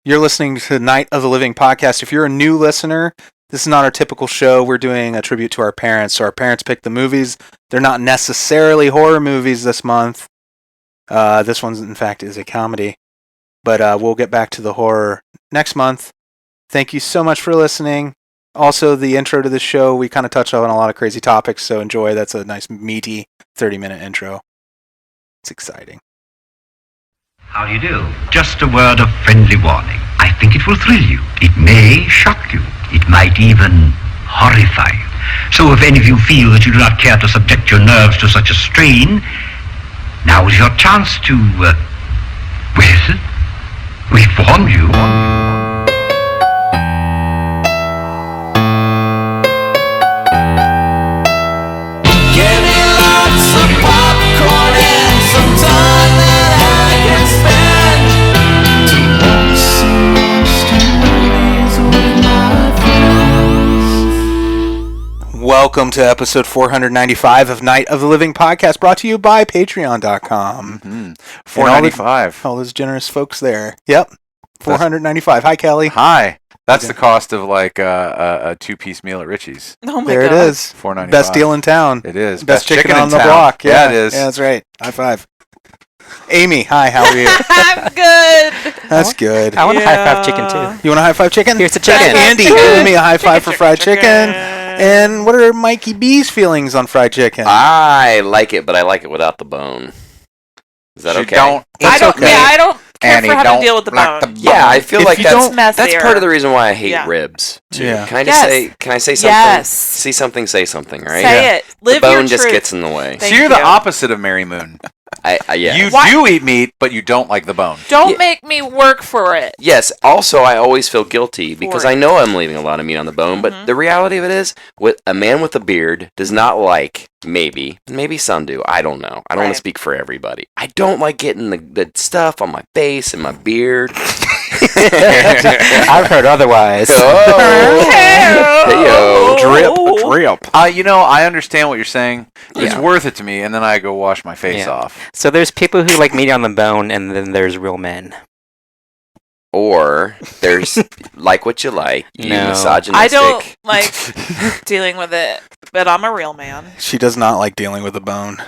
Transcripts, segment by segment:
You're listening to Night of the Living podcast. If you're a new listener, this is not our typical show. We're doing a tribute to our parents. So our parents picked the movies. They're not necessarily horror movies this month. This one, in fact, is a comedy. But we'll get back to the horror next month. Thank you so much for listening. Also, the intro to the show, we kind of touch on a lot of crazy topics, so enjoy. That's a nice, meaty 30-minute intro. It's exciting. How do you do? Just a word of friendly warning. I think it will thrill you. It may shock you. It might even horrify you. So if any of you feel that you do not care to subject your nerves to such a strain, now is your chance to, we've warned you. Welcome to episode 495 of Night of the Living podcast, brought to you by Patreon.com. Mm-hmm. 495. All those generous folks there. Yep. 495. Hi, Kelly. Hi. That's the cost of like a two-piece meal at Richie's. Oh my there God. It is. $4.95. Best deal in town. It is. Best chicken in on the town. block. Yeah, it is. Yeah, that's right. High five. Amy, hi. How are you? I'm good. That's good. I want a high five chicken too. You want a high five chicken? Here's the chicken. Andy, give me a high five for fried chicken. And what are Mikey B's feelings on fried chicken? I like it, but I like it without the bone. Is that okay? I don't care Annie, for having don't to deal with the like bone. the Yeah, I feel If like you that's don't- messier. part of the reason why I hate Yeah. ribs too. Yeah. Can I just Yes. say? Can I say something? Yes. See something. Say something. Right? Say it. Live the bone your just truth. gets in the way. Thank So you're the you. opposite of Mary Moon. Yeah. You Why- do eat meat, but you don't like the bone. Don't Yeah. make me work for it. Yes. Also, I always feel guilty because For it. I know I'm leaving a lot of meat on the bone. But the reality of it is, with a man with a beard does not like. Maybe some do. I don't know. I don't want Right. to speak for everybody. I don't like getting the stuff on my face and my beard. I've heard otherwise. Heyo. Drip. I understand what you're saying. It's Yeah. worth it to me, and then I go wash my face Yeah. off. So there's people who like meat on the bone, and then there's real men. Or there's like what you like. You No. misogynistic. I don't like dealing with it, but I'm a real man. She does not like dealing with the bone.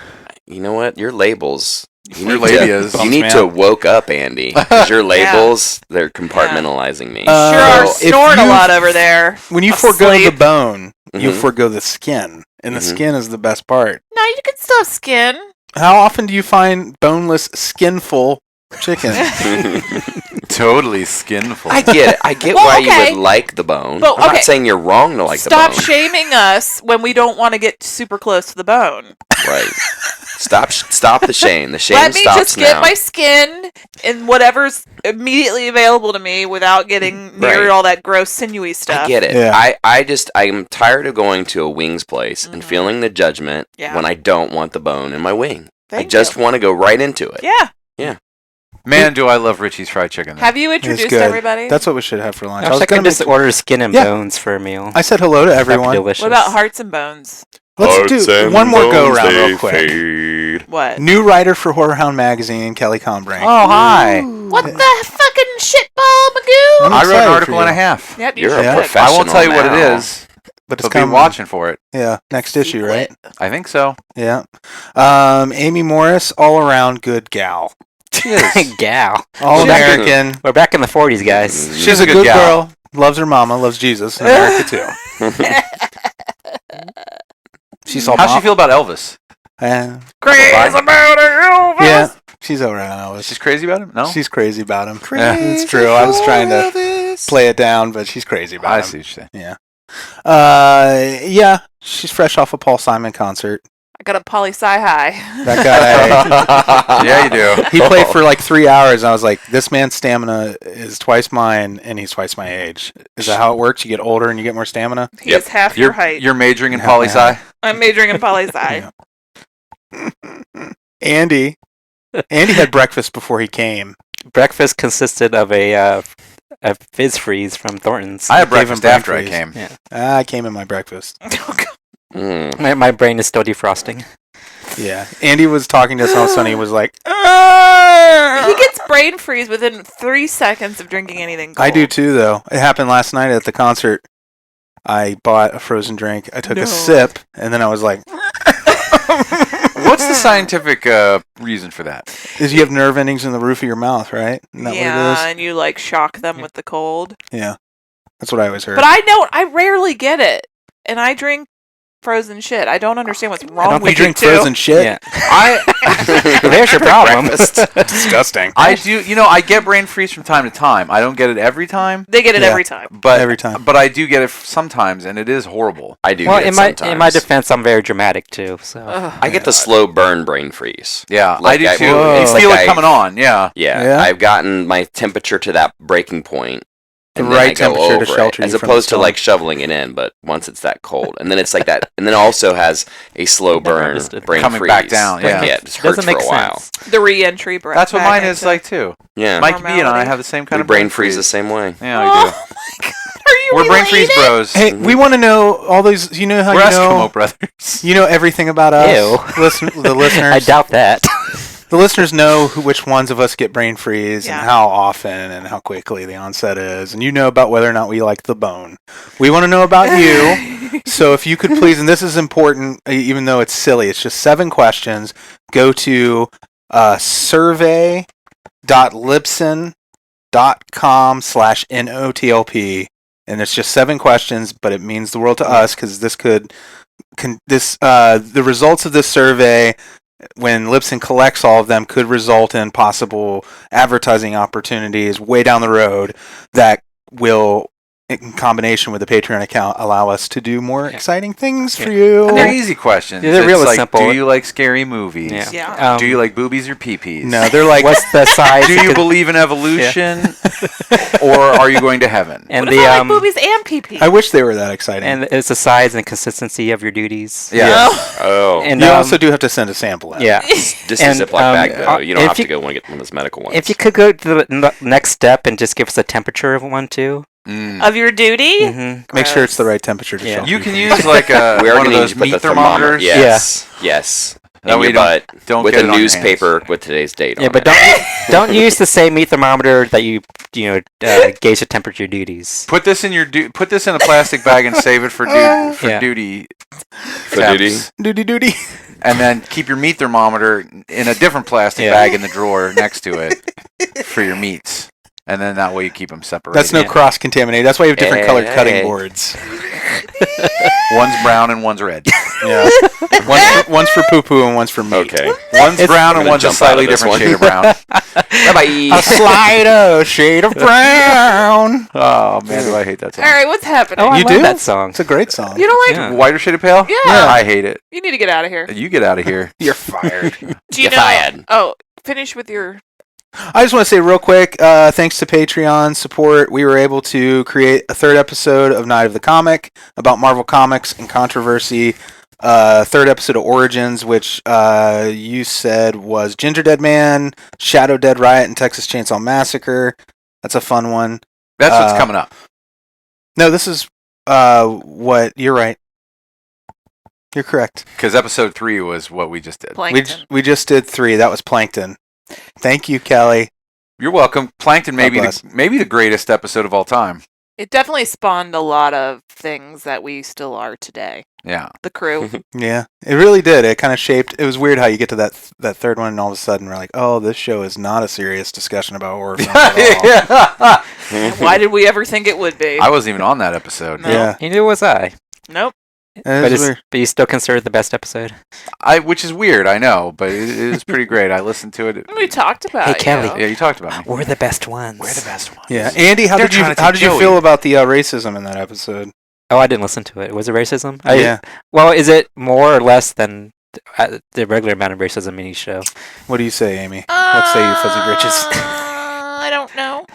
You know what? Your labels. You Your need labias. to, Bumps you need me to out. woke up, Andy. 'Cause your labels, they're compartmentalizing me. Uh, Sure are if snoring a you- lot over there. When you forego the Asleep. bone, you Mhm. forego the skin. And the Mhm. skin is the best part. No, you can still have skin. How often do you find boneless, skinful chicken? Totally skinful. I get it. I get Well, why okay. you would like the bone. But, I'm okay. not saying you're wrong to like Stop the bone. shaming us when we don't want to get super close to the bone. Right. Stop the shame. The shame Let me stops just get now. my skin and whatever's immediately available to me without getting near Right. all that gross sinewy stuff. I get it. Yeah. I'm tired of going to a wings place and feeling the judgment Yeah. when I don't want the bone in my wing. I Thank just you. want to go right into it. Yeah. Man, do I love Richie's fried chicken. Have you It's introduced good. everybody? That's what we should have for lunch. I was gonna gonna just make- order skin and Yeah. bones for a meal. I said hello to That'd be everyone. delicious. What about hearts and bones? Let's do one more go around real quick. What? New writer for Horror Hound magazine, Kelly Combrink. Oh, hi. What the fucking shitball, Magoo? I'm I wrote excited an for article you. and a half. Yep, you You're a should. professional. I won't tell you what it now. is, But it's but be coming. watching for it. Yeah, next issue, right? I think so. Yeah. Amy Morris, all around good gal. Gal. All She's American. We're back in the 40s, guys. She's a good girl. Loves her mama. Loves Jesus. In America too. She's all How's she feel about Elvis? Crazy about Elvis. Yeah, she's all right on Elvis. She's crazy about him? No? She's crazy about him. Yeah. It's true. I was trying to play it down, but she's crazy about I him. see what you're saying. Yeah. Yeah, she's fresh off a Paul Simon concert. I got a poli-sci high. That guy, Yeah, you do. he played for like 3 hours. And I was like, this man's stamina is twice mine, and he's twice my age. Is that how it works? You get older and you get more stamina? He is half your height. You're majoring in Yeah, poli-sci? I'm majoring in poli-sci. Andy had breakfast before he came. Breakfast consisted of a fizz freeze from Thornton's. I had Gave him breakfast after I breakfast. came. I came in my breakfast. Mm. My brain is still defrosting. Yeah. Andy was talking to us, and all of a sudden he was like, He gets brain freeze within 3 seconds of drinking anything cold. I do too, though. It happened last night at the concert. I bought a frozen drink. I took a sip, and then I was like, What's the scientific reason for that? is you have nerve endings in the roof of your mouth, right? Isn't that Yeah, what it and you like shock them with the cold. is? Yeah. That's what I always heard. But I rarely get it, and I drink frozen shit. I don't understand what's wrong don't with you drink too. frozen shit? Yeah. I There's your problem. Disgusting. I do. I get brain freeze from time to time. I don't get it every time, They get it Yeah. every time. but Every time. But I do get it sometimes, and it is horrible. I do Well, get it in my sometimes. defense, I'm very dramatic too. So Ugh. I get the slow burn brain freeze. Yeah, Like I do too. Whoa. You It's like feel it I- coming on. Yeah. Yeah, Yeah? I've gotten my temperature to that breaking point. The And then right I go temperature to over it, shelter you as from the opposed to storm. like shoveling it in. But once it's that cold, and then it's like that, and then it also has a slow Never burn understood. brain Coming freeze. back down, Like, yeah. it just hurts doesn't make for a while. sense. The re-entry breath. That's what back mine is into- like too. Yeah, Mikey B and I Normality. have the same kind we of brain freeze the same way. Yeah, we Oh do. my god, are you We're brain freeze related? bros. Hey, we want to know all these. You know how We're you Eskimo know brothers. you know everything about us. Ew. The listeners. I doubt that. The listeners know which ones of us get brain freeze Yeah. and how often and how quickly the onset is, and you know about whether or not we like the bone. We want to know about you. So if you could please, and this is important, even though it's silly, it's just 7 questions. Go to survey.libsyn.com/NOTLP, and it's just 7 questions, but it means the world to us because this could, the results of this survey, when Libsyn collects all of them, could result in possible advertising opportunities way down the road that will, in combination with the Patreon account, allow us to do more exciting things for you. And they're easy questions. Yeah, they're It's really like, simple. Do you like scary movies? Yeah. Yeah. Do you like boobies or pee-pees? No, they're like, What's the size? Do you believe in evolution, or are you going to heaven? and What the if I like boobies and pee-pee? I wish they were that exciting. and it's the size and consistency of your duties. Yeah. Oh, And you also do have to send a sample in. yeah. just and, a Ziploc bag though. You don't if have to you- go and get one of those medical ones. If you could go to the next step and just give us a temperature of one too. Mm. Of your duty? Mm-hmm. Make sure it's the right temperature to Yeah. shelter You can from. use like a we are one of going those to put meat the thermometer. thermometers. Yes, yes. That In way your you butt don't with get a it on your newspaper hands. with today's date Yeah, on but it. don't use the same meat thermometer that you gauge the temperature duties. Put this in your put this in a plastic bag and save it for Yeah. duty. For duty? temps. Duty. And then keep your meat thermometer in a different plastic Yeah. bag in the drawer next to it for your meats. And then that way you keep them separated. That's no Yeah. cross-contaminated. That's why you have different colored Hey. cutting boards. One's brown and one's red. Yeah. one's for poo-poo and one's for meat. Okay. One's brown I'm and gonna one's a jump out slightly of this different one. shade of brown. Bye-bye. A slight shade of brown. Oh man, do I hate that song. All right, what's happening? Oh, I You love do? that song. It's a great song. You don't like? Yeah. Whiter shade of pale? Yeah. I hate it. You need to get out of here. You get out of here. You're fired. Do you Get know? fired. Oh, finish with your. I just want to say real quick, thanks to Patreon support, we were able to create a 3rd episode of Night of the Comic about Marvel Comics and controversy. 3rd episode of Origins, which you said was Ginger Dead Man, Shadow Dead Riot, and Texas Chainsaw Massacre. That's a fun one. That's what's Uh, coming up. No, this is what you're right. You're correct. Because episode 3 was what we just did. Plankton. We just did 3. That was Plankton. Thank you, Kelly. You're welcome. Plankton may God be bless. maybe the greatest episode of all time. It definitely spawned a lot of things that we still are today. Yeah. The crew. Yeah, it really did. It kind of shaped. It was weird how you get to that 3rd one, and all of a sudden we're like, "Oh, this show is not a serious discussion about horror films at all." yeah. Why did we ever think it would be? I wasn't even on that episode. No. Yeah, Neither was I. Nope. it was weird. But you still consider it the best episode. Which is weird, I know, but it is pretty great. I listened to it. We talked about Hey, you. Kelly. Yeah, you talked about me. We're the best ones. We're the best ones. Yeah, Andy, how They're did you trying to how take did you Joey. feel about the racism in that episode? Oh, I didn't listen to it. Was it racism? Yeah. Well, is it more or less than the regular amount of racism in each show? What do you say, Amy? What say you, fuzzy britches? I don't know.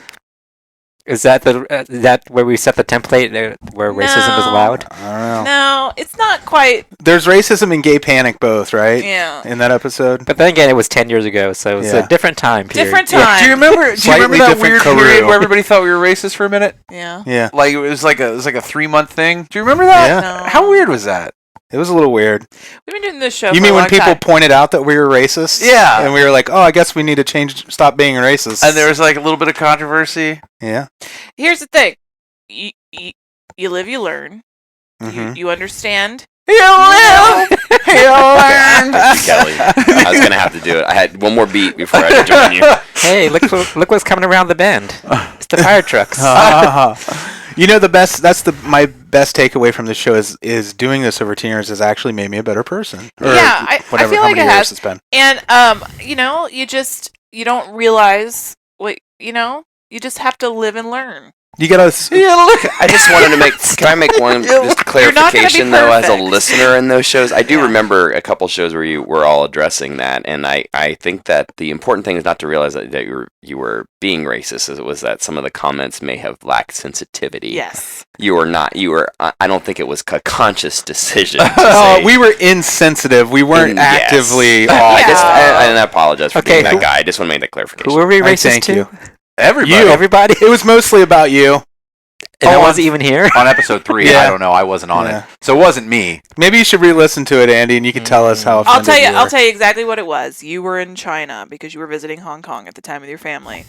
Is that that where we set the template where racism is No. allowed? I don't know. No, it's not quite. There's racism and gay panic both, right? Yeah. In that episode. But then again, it was 10 years ago, so it's Yeah. a different time period. Different time. Do you remember? Do you Slightly remember that different weird Karoo. period where everybody thought we were racist for a minute? Yeah. Yeah. Like it was like a 3-month thing. Do you remember that? Yeah. No. How weird was that? It was a little weird. We've been doing this show. You for mean a when long people time. pointed out that we were racist? Yeah. And we were like, oh, I guess we need to stop being racist. And there was like a little bit of controversy. Yeah. Here's the thing: you live, you learn. Mhm. You understand. You live, you learn. Kelly, I was gonna have to do it. I had one more beat before I had to join you. Hey, look what's coming around the bend. It's the fire trucks. You know, my best takeaway from this show is doing this over 10 years has actually made me a better person. Or Yeah, I whatever, feel how like many it years has. it's been. And you don't realize you just have to live and learn. You gotta. I just wanted to make. Can I make one just You're not gonna be clarification though, as a perfect. listener in those shows? I do Yeah. remember a couple shows where you were all addressing that, and I think that the important thing is not to realize that you were being racist. It was that some of the comments may have lacked sensitivity. Yes. You were not. You were. I don't think it was a conscious decision. To Oh, say, we were insensitive. We weren't Yes. actively. But off. and I apologize for Okay, being that who- guy. I just want to make that clarification. Who were we I racist thank to? you. Everybody. You. Everybody? It was mostly about you. And I Oh, wasn't even here. On episode 3, Yeah. I don't know. I wasn't on Yeah. it, so it wasn't me. Maybe you should re-listen to it, Andy, and you can tell us how. I'll tell you. offended I'll were. tell you exactly what it was. You were in China because you were visiting Hong Kong at the time with your family,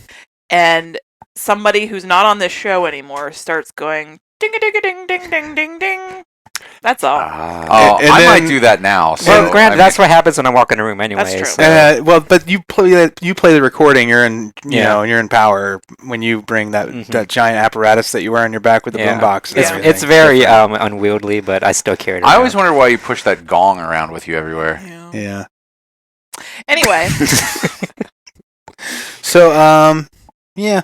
and somebody who's not on this show anymore starts going ding a ding a ding ding ding ding ding. That's all. Oh, And I then- might do that now. So, Well, granted, I mean, that's what happens when I walk in a room anyway. true. So. Well, but you play the recording. You're in, Yeah. you're in power when you bring that Mhm. that giant apparatus that you wear on your back with the Yeah. boombox. It's, Yeah. it's very unwieldy, but I still carry it I always around. wondered why you push that gong around with you everywhere. Yeah. Anyway, So, yeah.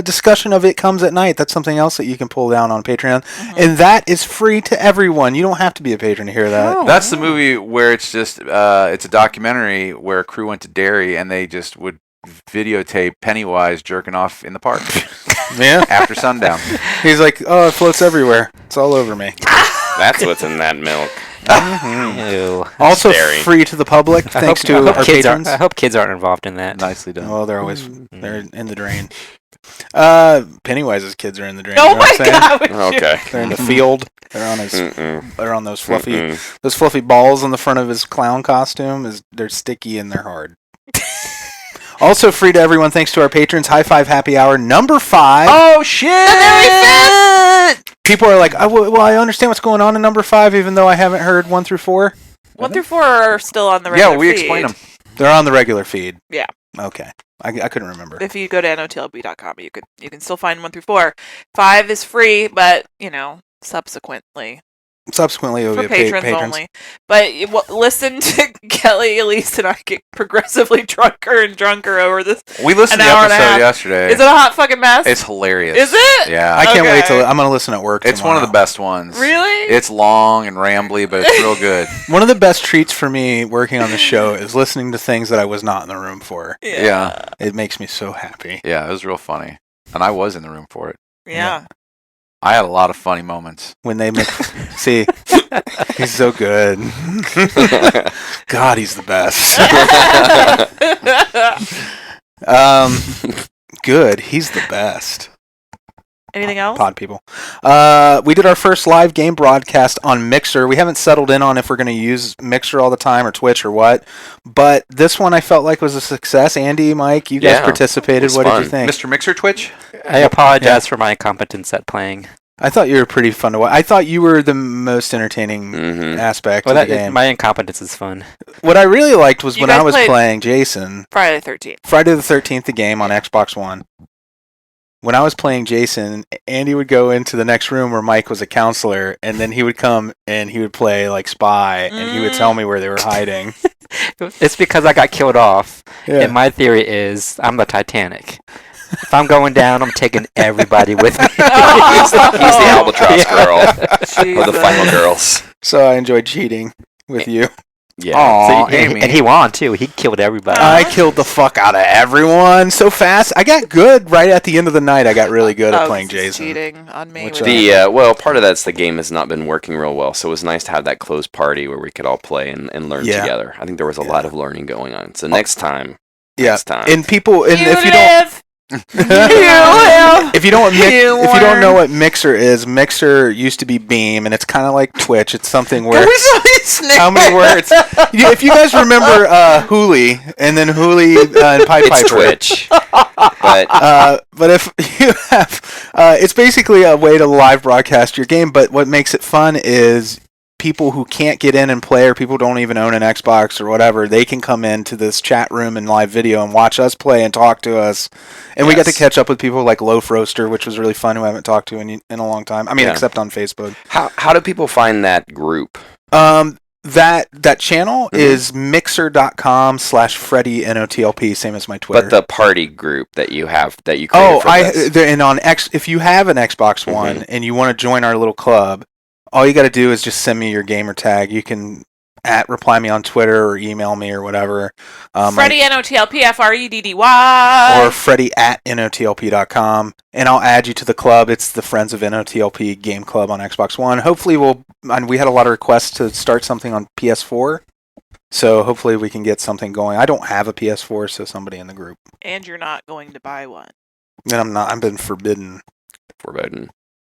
Discussion of It Comes at Night. That's something else that you can pull down on Patreon, and that is free to everyone. You don't have to be a patron to hear that. That's the movie where it's just it's a documentary where a crew went to Derry and they just would videotape Pennywise jerking off in the park Yeah. after sundown. He's like, oh, it floats everywhere. It's all over me. That's what's in that milk. Ew. Also Scary. free to the public, I thanks hope, to I hope our kids patrons. I hope kids aren't involved in that. Nicely done. Well, they're always they're in the drain. Pennywise's kids are in the drain. oh you know what my I'm saying? god! would you- Okay. They're in the field. They're on his. Mm-mm. They're on those Mm-mm. fluffy balls on the front of his clown costume. They're sticky and they're hard. Also free to everyone, thanks to our patrons. High Five Happy Hour number 5. Oh shit! People are like, well, I understand what's going on in number 5, even though I haven't heard 1 through 4. 1 through 4 are still on the regular Yeah, we feed. explain them. They're on the regular feed. Yeah. Okay. I couldn't remember. If you go to notlb.com, you can still find 1 through 4. 5 is free, but subsequently Subsequently, it will for be a patrons only. But listen to Kelly, Elise, and I get progressively drunker and drunker over this. We listened An to the hour and a episode half. yesterday. Is it a hot fucking mess? It's hilarious. Is it? Yeah. I can't wait Okay. I'm going to listen at work It's one of the tomorrow. best ones. Really? It's long and rambly, but it's real good. One of the best treats for me working on the show is listening to things that I was not in the room for. Yeah. It makes me so happy. Yeah, it was real funny. And I was in the room for it. Yeah. I had a lot of funny moments. When they make see, he's so good. God, he's the best. Good. He's the best. Anything else? Pod people. We did our first live game broadcast on Mixer. We haven't settled in on if we're going to use Mixer all the time or Twitch or what. But this one I felt like was a success. Andy, Mike, you guys Yeah, participated. it was What did fun. you think? Mr. Mixer Twitch? I apologize for my incompetence at playing. I thought you were pretty fun to watch. I thought you were the most entertaining Mhm. aspect Well, of the game. my incompetence is fun. What I really liked was You when I guys was played- playing Jason, Friday the 13th. Friday the 13th, the game on Xbox One. When I was playing Jason, Andy would go into the next room where Mike was a counselor, and then he would come and he would play like spy, and he would tell me where they were hiding. It's because I got killed off, Yeah. and my theory is I'm the Titanic. If I'm going down, I'm taking everybody with me. He's the albatross Yeah. girl. Or the final Jesus. girls. So I enjoyed cheating with you. Yeah. Aw, So, Amy. and he won too. He killed everybody. I killed the fuck out of everyone so fast. I got good right at the end of the night. I got really good at playing this is Jason. cheating on me. Which, with The well, part of that's the game has not been working real well, so it was nice to have that closed party where we could all play and learn Yeah. together. I think there was a lot of learning going on. So next time, Yeah, next time. and people, and you if you don't, live. You live. if you don't know what Mixer is, Mixer used to be Beam, and it's kind of like Twitch. It's something where how many words? If you guys remember Hooli, and then Hooli and Pied It's Piper. Twitch. But If you have, it's basically a way to live broadcast your game. But what makes it fun is people who can't get in and play, or people who don't even own an Xbox or whatever, they can come into this chat room and live video and watch us play and talk to us. And we got to catch up with people like Loaf Roaster, which was really fun, who I haven't talked to in a long time. I mean, except on Facebook. how do people find that group? That channel is mixer.com/Freddy NOTLP, same as my Twitter. But the party group that you have that you created for this. If you have an Xbox One and you want to join our little club, all you got to do is just send me your gamer tag. You can reply me on Twitter or email me or whatever. Freddy NOTLP FREDDY. Or Freddy at NOTLP.com, and I'll add you to the club. It's the Friends of NOTLP Game Club on Xbox One. Hopefully we had a lot of requests to start something on PS4, so hopefully we can get something going. I don't have a PS4, so somebody in the group. And you're not going to buy one. And I'm not. I've been forbidden.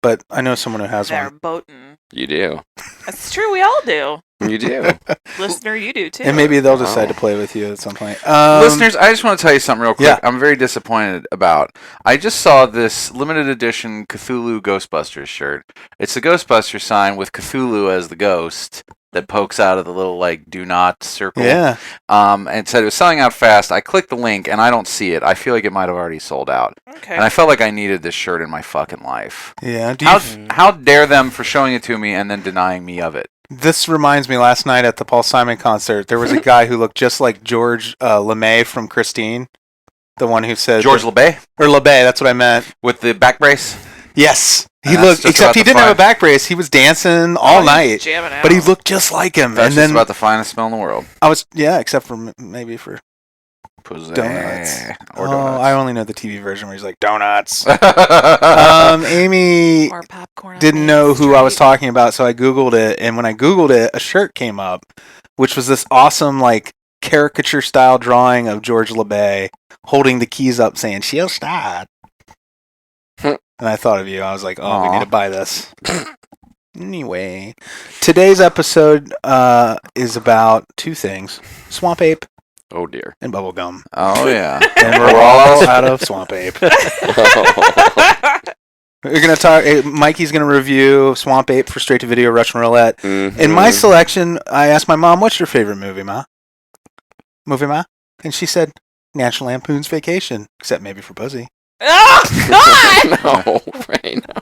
But I know someone who has one. Verboten. You do. That's true. We all do. You do. Listener, you do too. And maybe they'll decide to play with you at some point. Listeners, I just want to tell you something real quick. Yeah. I'm very disappointed about. I just saw this limited edition Cthulhu Ghostbusters shirt. It's a Ghostbuster sign with Cthulhu as the ghost that pokes out of the little do not circle. Yeah. And it said it was selling out fast. I clicked the link and I don't see it. I feel like it might have already sold out. Okay. And I felt like I needed this shirt in my fucking life. Yeah. How dare them for showing it to me and then denying me of it? This reminds me, last night at the Paul Simon concert, there was a guy who looked just like George LeMay from Christine. The one who said... George LeBay? Or LeBay, that's what I meant. With the back brace? Yes. He And that's looked, just except about he the didn't have a fine- back brace. He was dancing all night. Jamming out. But he looked just like him. That's and just then about the finest smell in the world. except for maybe for Pussy. donuts. Or Oh, donuts. I only know the TV version where he's like, donuts. Amy Or popcorn on didn't Main know who I was Street. talking about, so I Googled it. And when I Googled it, a shirt came up, which was this awesome, caricature style drawing of George LeBay holding the keys up saying, she'll start. And I thought of you. I was like, oh, we Aw. need to buy this. Anyway, today's episode is about two things: Swamp Ape Oh dear. and bubblegum. Oh, yeah. And we're all out of Swamp Ape. We're gonna talk. Mikey's gonna review Swamp Ape for Straight-to-Video Russian Roulette. In my selection, I asked my mom, "What's your favorite movie, Ma?" And she said, "National Lampoon's Vacation," except maybe for pussy. Oh, God! No, Ray, no.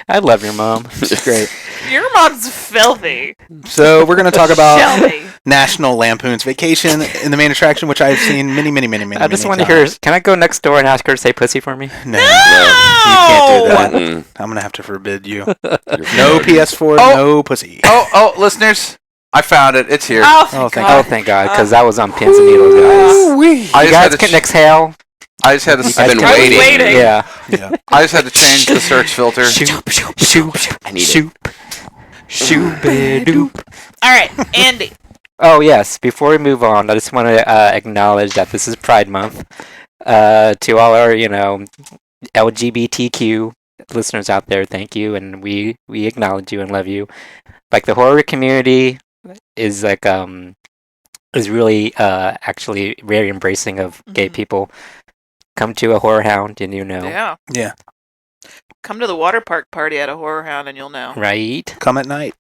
I love your mom. She's great. Your mom's filthy. So we're gonna talk about Shelby. National Lampoon's Vacation in the main attraction, which I've seen many I just want to hear. Can I go next door and ask her to say pussy for me? No, you can't do that. Mm-mm. I'm gonna have to forbid you. You're No good. PS4, Oh. no pussy. Oh, listeners. I found it. It's here. Oh, Oh, thank thank God. Oh, thank God, because that was on pins and needles, guys. I You just had guys to can ch- exhale. I just had to. I've been I was waiting. waiting. Yeah. Yeah. I just had to change the search filter. I need it. Shoop-a-doop. All right, Andy. Oh, yes. Before we move on, I just want to acknowledge that this is Pride Month. To all our, LGBTQ listeners out there, thank you, and we acknowledge you and love you. The horror community is is really actually very embracing of gay Mhm. people. Come to a horror hound and Yeah. Yeah. Come to the water park party at a horror hound and you'll know. right? Come at night.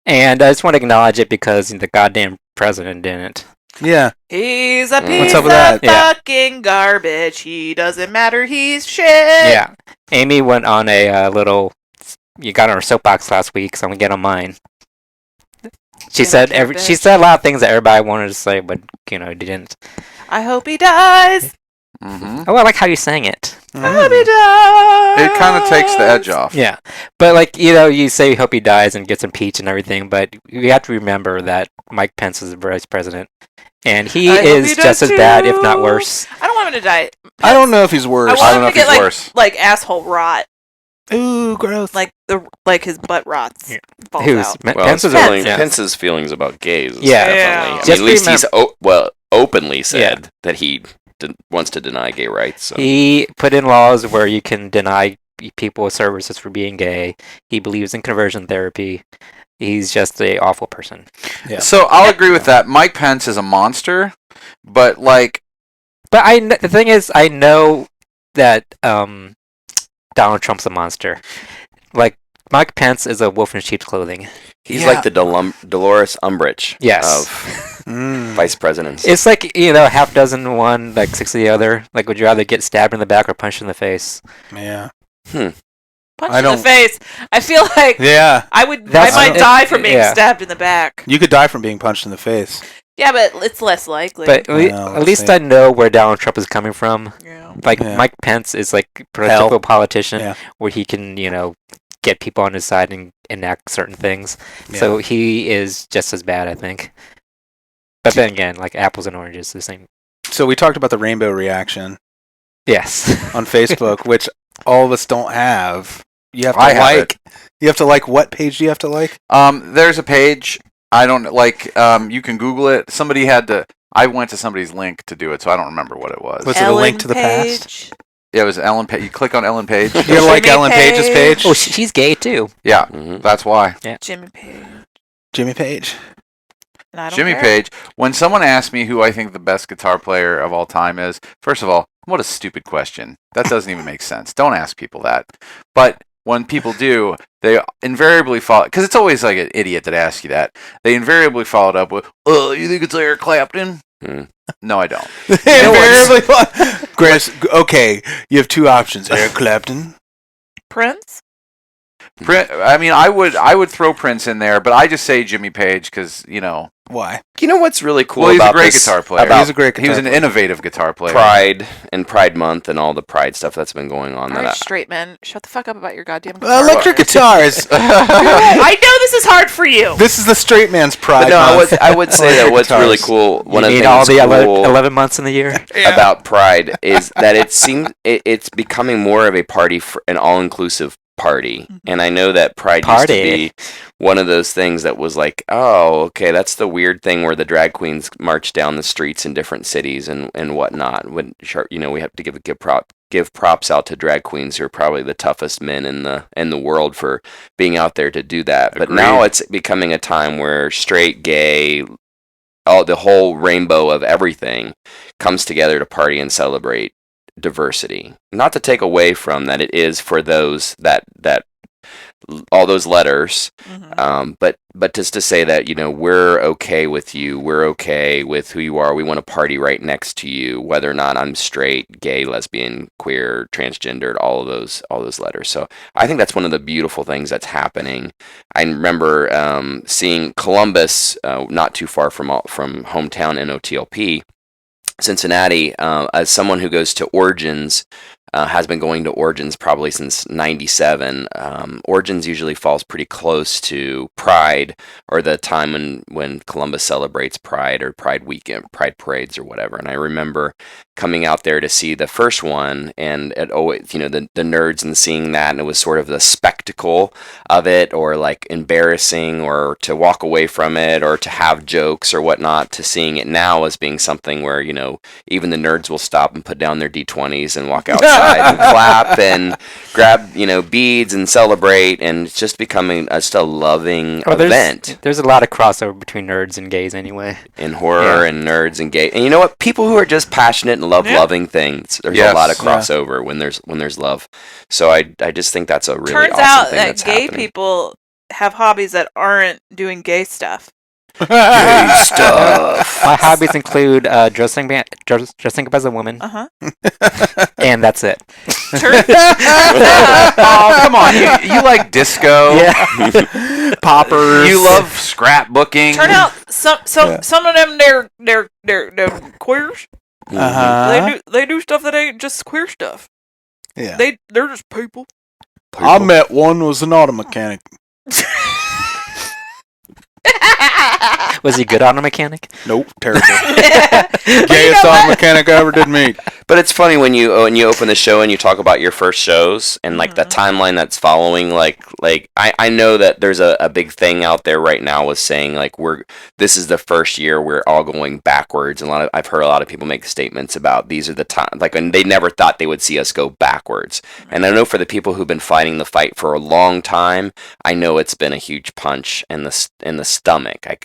And I just want to acknowledge it because the goddamn president didn't. Yeah. He's a piece What's up with of that? Yeah. fucking garbage. He doesn't matter. He's shit. Yeah. Amy went on a little. You got on her soapbox last week, so I'm gonna get on mine. She Yeah, said bitch. she said a lot of things that everybody wanted to say, but didn't. I hope he dies. Mm-hmm. Oh, I like how you sang it. I hope he dies. It kind of takes the edge off. Yeah, but you say you hope he dies and gets impeached and everything, but you have to remember that Mike Pence is the vice president, and he I hope is he does just as bad, if too. not worse. I don't want him to die. I don't know if he's I worse. want don't him know to if get he's worse. asshole rot. Ooh, gross. Like his butt rots. Yeah. Falls Who's out. Well, Pence is Pence. yeah. Pence's feelings about gays. Is Yeah. definitely. Yeah. I mean, Just at least he's openly said that he wants to deny gay rights. So. He put in laws where you can deny people services for being gay. He believes in conversion therapy. He's just a awful person. Yeah. So I'll agree with that. Mike Pence is a monster, but like, But the thing is, I know that Donald Trump's a monster. Like, Mike Pence is a wolf in sheep's clothing. He's like the Dolores Umbridge Yes. of vice presidents. It's like, half dozen one, like 6 of the other. Like, would you rather get stabbed in the back or punched in the face? Yeah. Punch in the face. I feel like Yeah. I might die from being stabbed in the back. You could die from being punched in the face. Yeah, but it's less likely. But at least I know where Donald Trump is coming from. Yeah. Like, Mike Pence is like a prototypical politician Yeah. where he can, get people on his side and enact certain things. Yeah. So he is just as bad, I think. But then again, like apples and oranges, the same. So we talked about the rainbow reaction Yes. on Facebook, which all of us don't have. You have to I have like. You have to like. What page do you have to like? there's a page. I don't like. You can Google it. Somebody had to. I went to somebody's link to do it, so I don't remember what it was. Was it a link to the past? Yeah, it was Ellen Page. You click on Ellen Page. You like Ellen Page's page? Oh, she's gay too. Yeah, Mhm. that's why. Jimmy Page. Jimmy Page. And I don't Jimmy care. Page. When someone asks me who I think the best guitar player of all time is, first of all, what a stupid question. That doesn't even make sense. Don't ask people that. But when people do, they invariably follow, because it's always like an idiot that asks you that. They invariably followed up with, you think it's Eric Clapton? No, I don't. Invariably. Grace, okay, you have two options: Eric Clapton. Prince? I mean, I would throw Prince in there, but I just say Jimmy Page because, Why? You know what's really cool well, he's about a great this, guitar player. about He's a great He was an guitar player. innovative guitar player. Pride and Pride Month and all the Pride stuff that's been going on. All that right, I- straight men, shut the fuck up about your goddamn guitar. Electric players. guitars. I know this is hard for you. This is the straight man's pride. But no, month. I would say that what's really Guitars. cool. One of the You mean things all the cool 11 months in the year? about Pride is that it seems it's becoming more of a party, for an all-inclusive party. And I know that Pride used to be one of those things that was like, oh, okay, that's the weird thing where the drag queens march down the streets in different cities and whatnot. When we have to give props out to drag queens who are probably the toughest men in the world for being out there to do that. But now Agreed. it's becoming a time where straight, gay, the whole rainbow of everything comes together to party and celebrate diversity. Not to take away from that it is for those that all those letters, but just to say that we're okay with you, we're okay with who you are, we want to party right next to you, whether or not I'm straight, gay, lesbian, queer, transgendered, all of those letters. So I think that's one of the beautiful things that's happening. I remember seeing Columbus, not too far from hometown NOTLP, Cincinnati, as someone who goes to Origins, has been going to Origins probably since '97. Origins usually falls pretty close to Pride, or the time when Columbus celebrates Pride, or Pride weekend, Pride parades, or whatever. And I remember coming out there to see the first one, and it always, the nerds, and seeing that, and it was sort of the spectacle of it, or like embarrassing, or to walk away from it, or to have jokes or whatnot, to seeing it now as being something where even the nerds will stop and put down their D20s and walk outside and clap and grab beads and celebrate, and it's just becoming just a loving event. There's a lot of crossover between nerds and gays anyway. In horror and nerds and gay, and you know what? People who are just passionate and love loving things. There's a lot of crossover when there's love. So I just think that's a really Turns awesome out thing that that's gay happening. people have hobbies that aren't doing gay stuff. Gay stuff. My hobbies include dressing up as a woman, and that's it. Oh, come on. You like disco. Yeah. Poppers. You love scrapbooking. Turn out some of them they're queers. They do stuff that ain't just queer stuff. Yeah. They're just people. I met one was an auto mechanic. Was he good auto mechanic? Nope, terrible. Gayest auto mechanic I ever did meet. But it's funny when you open the show and you talk about your first shows and like the timeline that's following. Like I know that there's a big thing out there right now with saying like this is the first year we're all going backwards. And I've heard a lot of people make statements about these are the time and they never thought they would see us go backwards. And I know for the people who've been fighting the fight for a long time, I know it's been a huge punch in the stomach. I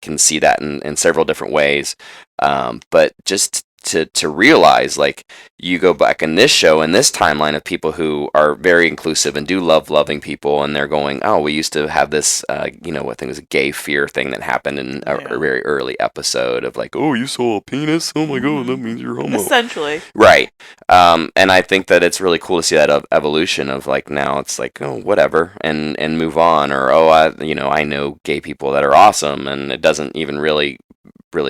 can see that in several different ways. But just to realize, like, you go back in this show, in this timeline of people who are very inclusive and do love loving people, and they're going, oh, we used to have this, I think it was a gay fear thing that happened in a very early episode of like, oh, you saw a penis? Oh my god, that means you're homo. Essentially. Right. And I think that it's really cool to see that evolution of like, now it's like, oh, whatever, and move on, or, oh, I know gay people that are awesome, and it doesn't even really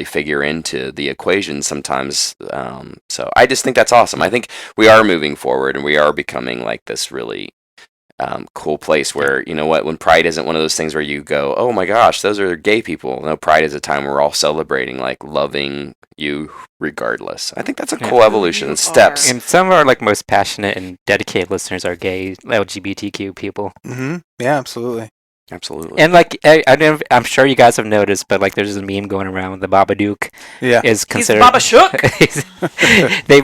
figure into the equation sometimes. So I just think that's awesome. I think we are moving forward and we are becoming like this really cool place where, you know what, when Pride isn't one of those things where you go, oh my gosh, those are gay people. No, Pride is a time where we're all celebrating, like, loving you regardless. I think that's a cool evolution and steps. And some of our like most passionate and dedicated listeners are gay LGBTQ people. Mm-hmm. Yeah, absolutely. Absolutely. And like I'm sure you guys have noticed, but like there's a meme going around. The Babadook is considered. He's Baba Shook.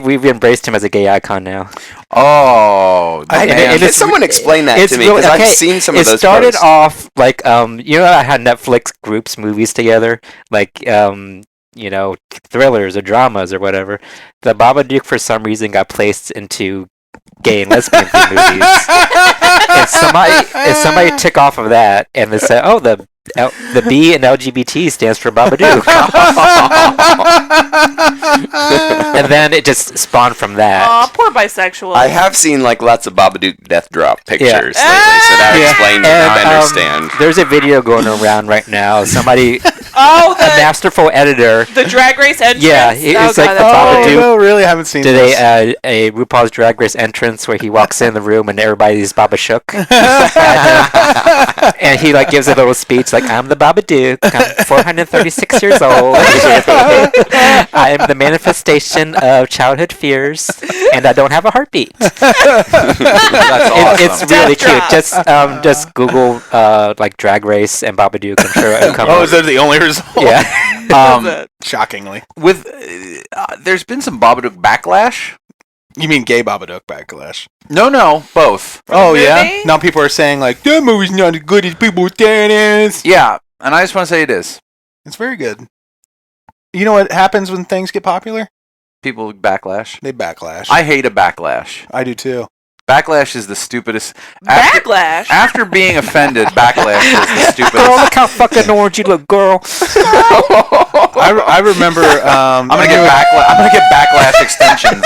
We've embraced him as a gay icon now. Oh, did someone explain that to me? Because I've seen some of those. It started posts. off like I had Netflix groups movies together, like thrillers or dramas or whatever. The Babadook for some reason got placed into gay and lesbian movies. And somebody took off of that and they said, oh, the B in LGBT stands for Babadook. And then it just spawned from that. Aw, poor bisexual. I have seen like lots of Babadook death drop pictures lately, so that explains it. I understand. There's a video going around right now. Somebody, a masterful editor. The Drag Race entrance? Yeah, it's like the Babadook. No, really haven't seen this. Did a RuPaul's Drag Race entrance where he walks in the room and everybody's Baba Shook. And he like gives a little speech like, I'm the Babadook. I'm 436 years old. I am the manifestation of childhood fears, and I don't have a heartbeat. That's awesome. It's really cute. Just Google like Drag Race and Babadook. I'm sure it'll come up. Is that the only result? Yeah. Shockingly. With there's been some Babadook backlash. You mean gay Babadook backlash? No, both. Oh, yeah? Now people are saying, like, that movie's not as good as people think it is. Yeah, and I just want to say it is. It's very good. You know what happens when things get popular? People backlash. They backlash. I hate a backlash. I do too. Backlash is the stupidest. Backlash? After being offended, backlash is the stupidest. Girl, look how fucking orange you look, girl. I remember. I'm gonna get backlash extensions.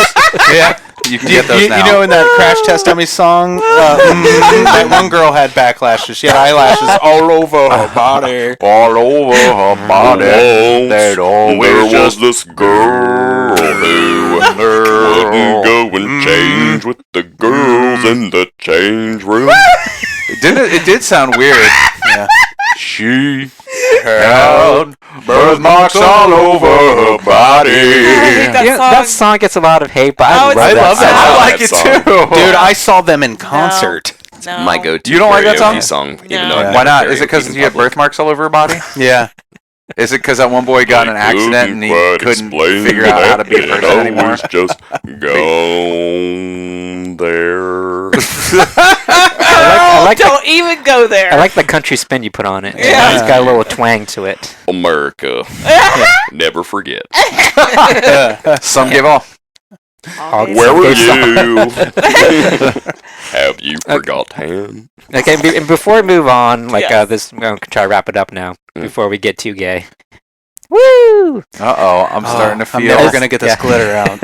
Yeah. You can get those now. You know, in that Crash Test Dummy song, that one girl had backlashes. She had eyelashes all over her body. All over her body. There'd always was this girl who wouldn't go and change with the girls in the change room. It did sound weird. Yeah. She had birthmarks all over her body. That song gets a lot of hate, but I love that I song. like it too. Dude, I saw them in concert. No. My go-to. You don't like that karaoke song? Even No. though I've Why never not? Is it karaokeed because in you have public. birthmarks all over her body? Yeah. Is it because that one boy got in an accident and he couldn't figure out how to be a person anymore? Just gone there. Don't even go there. I like the country spin you put on it. Yeah. It's got a little twang to it. America. Never forget. Some give all. Where were you? Have you forgotten? Okay, and before we move on, like Yes. I'm going to try to wrap it up now before we get too gay. Woo! I'm starting to feel. I'm never gonna get this glitter out.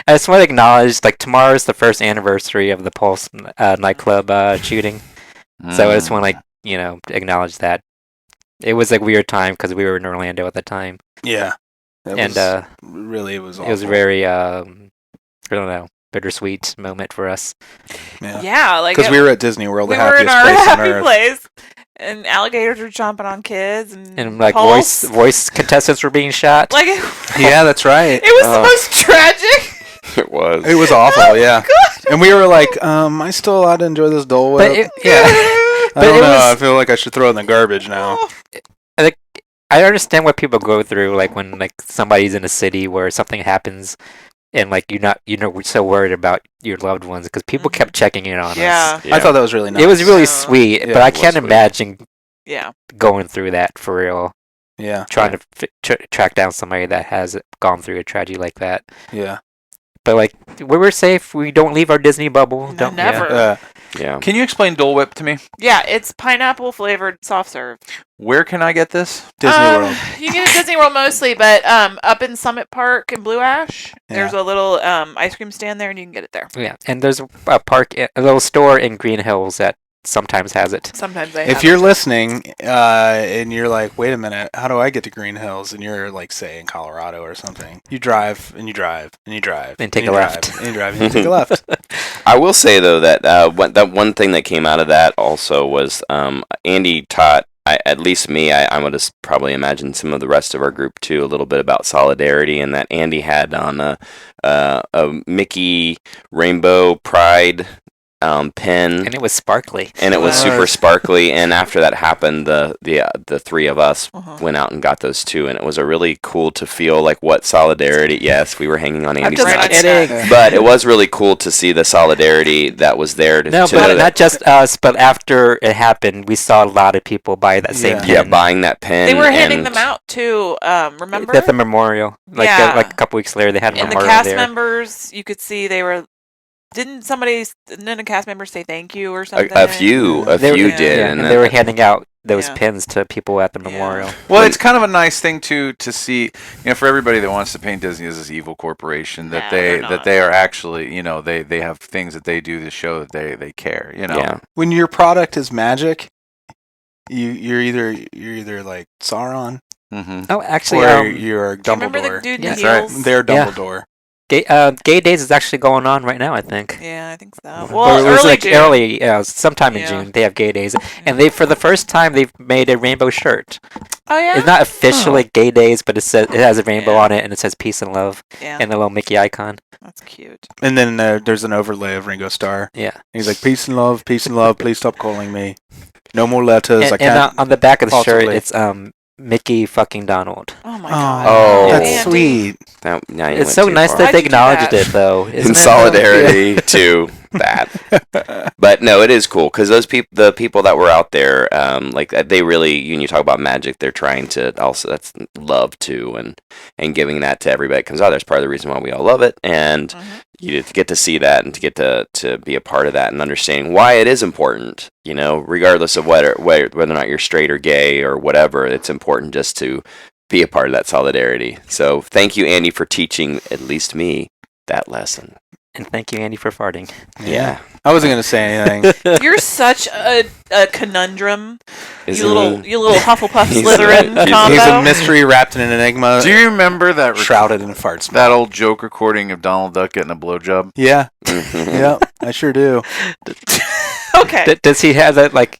I just want to acknowledge, like, tomorrow's the first anniversary of the Pulse nightclub shooting. So I just want to, acknowledge that. It was a weird time because we were in Orlando at the time. Yeah. And really, it was awful. it was very, I don't know, bittersweet moment for us. Yeah, like Because we were at Disney World, we the were in happiest our place on happy earth. place, And alligators were chomping on kids, And like Pulse. voice contestants were being shot. Like Yeah, that's right. it was the most tragic. It was. It was awful, yeah. And we were like, am I still allowed to enjoy this Dole but Whip? yeah, I but don't it know. was- I feel like I should throw it in the garbage now. I understand what people go through, like when like somebody's in a city where something happens, and like we're so worried about your loved ones because people kept checking in on us. Yeah. I thought that was really nice. It was really Yeah. sweet, Yeah, but I it was can't sweet. imagine Yeah. going through that for real. Yeah, Trying to track down somebody that has gone through a tragedy like that. yeah. But like we're safe. We don't leave our Disney bubble. Don't never. Uh, Yeah. Can you explain Dole Whip to me? Yeah, it's pineapple flavored soft serve. Where can I get this? Disney World. You can get it at Disney World mostly, but up in Summit Park in Blue Ash, there's a little ice cream stand there, and you can get it there. Yeah, and there's a little store in Green Hills that sometimes has it. Sometimes they. If have you're it. listening and you're like, wait a minute, how do I get to Green Hills? And you're like, say, in Colorado or something. You drive and you drive and you drive. And take you a drive, left. And you drive and you take a left. I will say though that that one thing that came out of that also was Andy taught at least me. I would just probably imagine some of the rest of our group too a little bit about solidarity, and that Andy had on a Mickey Rainbow Pride pin. And it was sparkly. And it was Yes. super sparkly. And after that happened, the three of us Uh-huh. went out and got those too. And it was a really cool to feel like what solidarity. Yes, we were hanging on I'm Andy's just Right on nuts. your kidding. But it was really cool to see the solidarity that was there. No, to but know not that, just us, but after it happened, we saw a lot of people buy that same Yeah. pin. yeah, buying that pin. They were handing and- them out too. Remember? At the memorial. Like Yeah. like a couple weeks later, they had a And the memorial cast there. members, you could see they were. Didn't a cast member say thank you or A, something? a few They were- did, Yeah, and and they were handing out those Yeah. pins to people at the Yeah. memorial. Well, it's kind of a nice thing to see, for everybody that wants to paint Disney as this evil corporation, that No, they're that not. they are actually, they have things that they do to show that they care. yeah. When your product is magic, you're either like Sauron Oh, or actually, you're Do you remember the Dumbledore. dude in Yeah. the That's right. heels? They're Yeah. Dumbledore. Gay Days is actually going on right now, I think. Yeah, I think so. Or Well, it was early like June. early, sometime in Yeah. June. They have Gay Days, and they for the first time they've made a rainbow shirt. Oh yeah. It's not officially Gay Days, but it has a rainbow Yeah. on it, and it says peace and love, Yeah, and a little Mickey icon. that's cute. And then there's an overlay of Ringo Starr. Yeah, He's like, peace and love, please stop calling me. No more letters. I and can't. on the back of the shirt, possibly. it's Mickey fucking Donald. Oh my Oh, god. Oh. that's Andy. sweet. Now you It's went so too nice far. that Why'd they you do acknowledged that? it, though. Isn't in it? solidarity to that. But no, it is cool because the people that were out there, like they really, you talk about magic, they're trying to also that's love too, and giving that to everybody that comes out. That's part of the reason why we all love it, and Mhm. you get to see that and to get to be a part of that and understanding why it is important. Regardless of whether or not you're straight or gay or whatever, it's important just to be a part of that solidarity. So thank you, Andy, for teaching at least me that lesson. And thank you, Andy, for farting. Yeah. I wasn't gonna say anything. You're such a conundrum. Isn't You little Hufflepuff He's Slytherin a- combo. He's a mystery wrapped in an enigma, Do you remember that shrouded in fart smoke. that old joke recording of Donald Duck getting a blowjob? Yeah, Mhm. yeah, I sure do. Okay. Does he have that like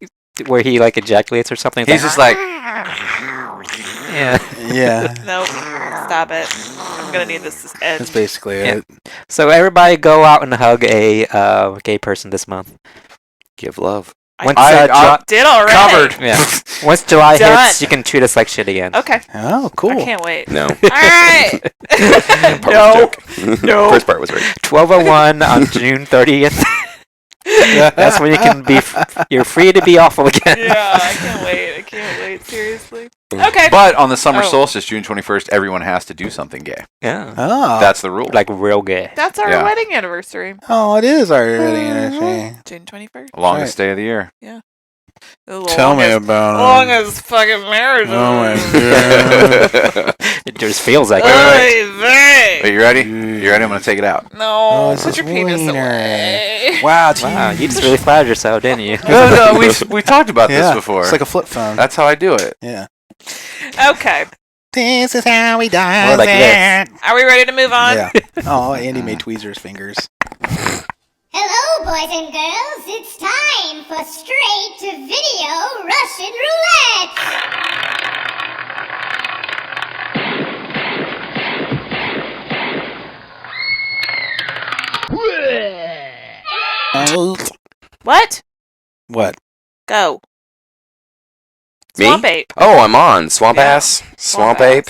where he like ejaculates or something? He's just like, yeah. Yeah, Nope. Stop it. I'm gonna need this to end. that's basically Yeah. it. So everybody go out and hug a gay person this month. Give love. Once, I Did already. covered. yeah. Once July Done. hits, you can treat us like shit again. Okay. Oh, cool. I can't wait. No. All right. Part was a no. joke. No. First part was right. 12:01 on June 30th. That's when you can be. You're free to be awful again. Yeah, I can't wait. I can't wait. Seriously. Okay. But on the summer Oh. solstice, June 21st, everyone has to do something gay. Yeah. Oh, That's the rule. Like real gay. That's our Yeah. wedding anniversary. oh, it is our wedding anniversary. June 21st. Longest day of the year. The Tell me longest- about it. longest fucking marriage. Oh my god. It just feels like it. Oy vey. Wait, you ready? You ready? I'm going to take it out. No, Oh, it's put his your penis wiener. away. Wow, it's Wow, huge. you just really flattered yourself, didn't you? No, we talked about Yeah, this before. It's like a flip phone. That's how I do it. Yeah. Okay. This is how we die. More like this. Are we ready to move on? Yeah. Oh, Andy made tweezers fingers. Hello, boys boys and girls, it's time for Straight-to-Video Russian Roulette! What? What? Go. Me? Swamp Ape. Oh, I'm on Swamp Yeah. Ass, Swamp Swamp Ape.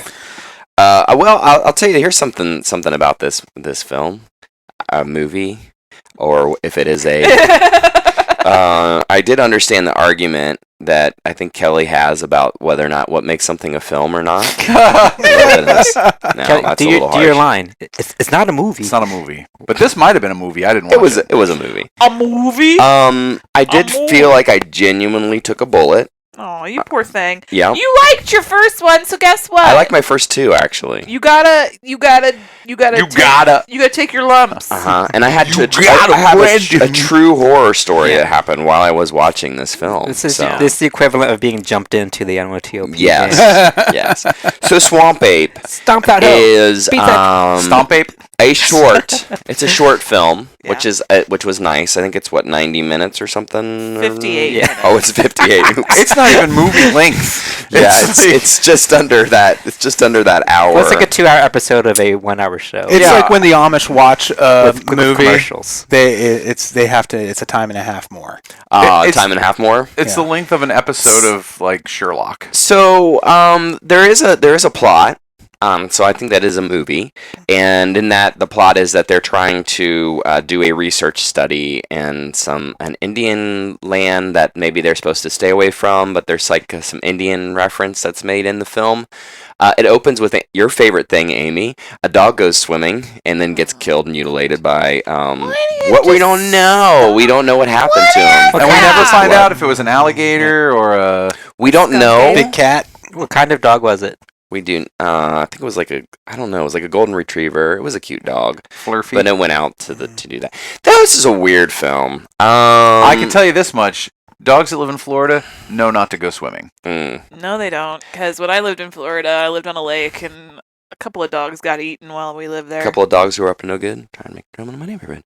Well, I'll tell you. Here's something about this film, a movie, or if it is a. I did understand the argument that I think Kelly has about whether or not what makes something a film or not. No, Kelly, that's do a little your harsh. line. It's not a movie. It's not a movie, but this might have been a movie. I didn't watch it. It was a movie. A movie? I did feel like I genuinely took a bullet. Oh, you poor thing. Yeah. You liked your first one, so guess what? I like my first two actually. You gotta take your lumps. And I had to. gotta I have win. a true horror story that happened while I was watching this film. This is so. this is the equivalent of being jumped into the NOTOP. Yes, yes. So Swamp Ape Stomp that hill. is Beat that. Stomp Ape. a short. It's a short film, Yeah. which was nice. I think it's 90 minutes or something. 58 Yeah. minutes. Oh, it's 58. It's not even movie length. Yeah, it's just under that. It's just under that hour. Well, it's like a 2-hour episode of a 1-hour show. It's like when the Amish watch a with movie. commercials. It's a time and a half more. it's- time and a half more. It's Yeah. the length of an episode of like Sherlock. So there is a plot. So I think that is a movie, and in that the plot is that they're trying to do a research study in an Indian land that maybe they're supposed to stay away from, but there's like some Indian reference that's made in the film. It opens with your favorite thing, Amy. A dog goes swimming and then gets killed, mutilated by what we don't know. We don't know what happened to him. And we never find out if it was an alligator or a. We don't know. Big cat. What kind of dog was it? We do. I think it was I don't know. It was like a golden retriever. It was a cute dog, Flurfy. but it went out to do that. This is a weird film. I can tell you this much: dogs that live in Florida know not to go swimming. No, they don't. Because when I lived in Florida, I lived on a lake, and a couple of dogs got eaten while we lived there. A couple of dogs who were up to no good, trying to make drama in my neighborhood.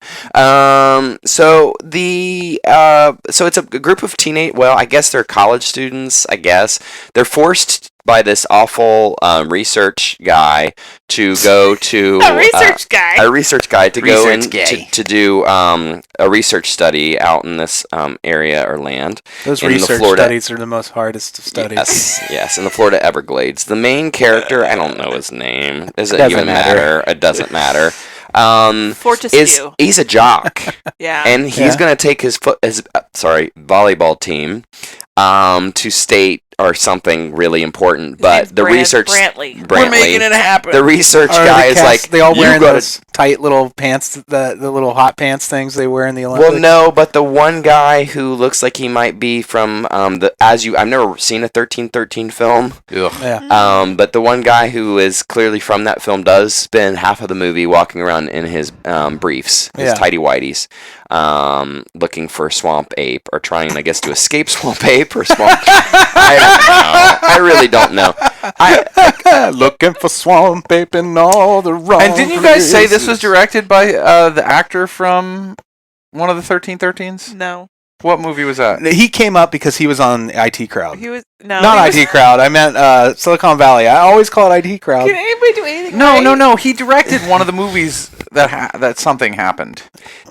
So it's a group of I guess they're college students. I guess they're forced by this awful research guy to go to A research guy. a research guy to go in Research guy. to do a research study out in this area or land. Those in the research Florida- studies are the most hardest of studies. Yes, in the Florida Everglades. The main character, I don't know his name. Doesn't Doesn't even matter. matter. It doesn't matter. Fortescue. He's a jock, Yeah. and he's Yeah. going to take his volleyball team to state or something really important. His But name's the research Brantley. We're making it happen. The research Are guy the is cats- like, they all "You wearing gotta those tight little pants, the little hot pants things they wear in the Olympics. Well, no, but the one guy who looks like he might be from I've never seen a 1313 film. Ugh. Yeah. But the one guy who is clearly from that film does spend half of the movie walking around in his briefs, his Yeah. tighty whities, looking for Swamp Ape or trying, I guess, to escape Swamp Ape or Swamp. I don't know. I really don't know. Looking for Swamp Ape in all the wrong And didn't you guys say this places. was directed by the actor from one of the 1313s? No. What movie was that? He came up because he was on IT Crowd. He was no. Not he was- IT Crowd. I meant Silicon Valley. I always call it IT Crowd. Can anybody do anything? No, right? no. He directed one of the movies that something happened.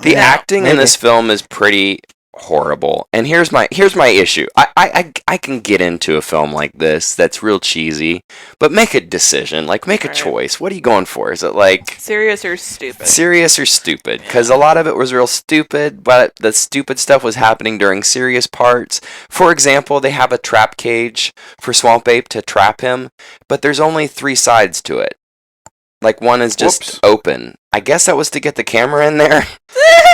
The No. acting in Maybe. this film is pretty horrible, and here's my issue. I can get into a film like this that's real cheesy, but make a decision, like make a Right. choice. What are you going for? Is it like Serious or stupid? serious or stupid? Because a lot of it was real stupid, but the stupid stuff was happening during serious parts. For example, they have a trap cage for Swamp Ape to trap him, but there's only 3 sides to it. Like one is just Whoops. open. I guess that was to get the camera in there.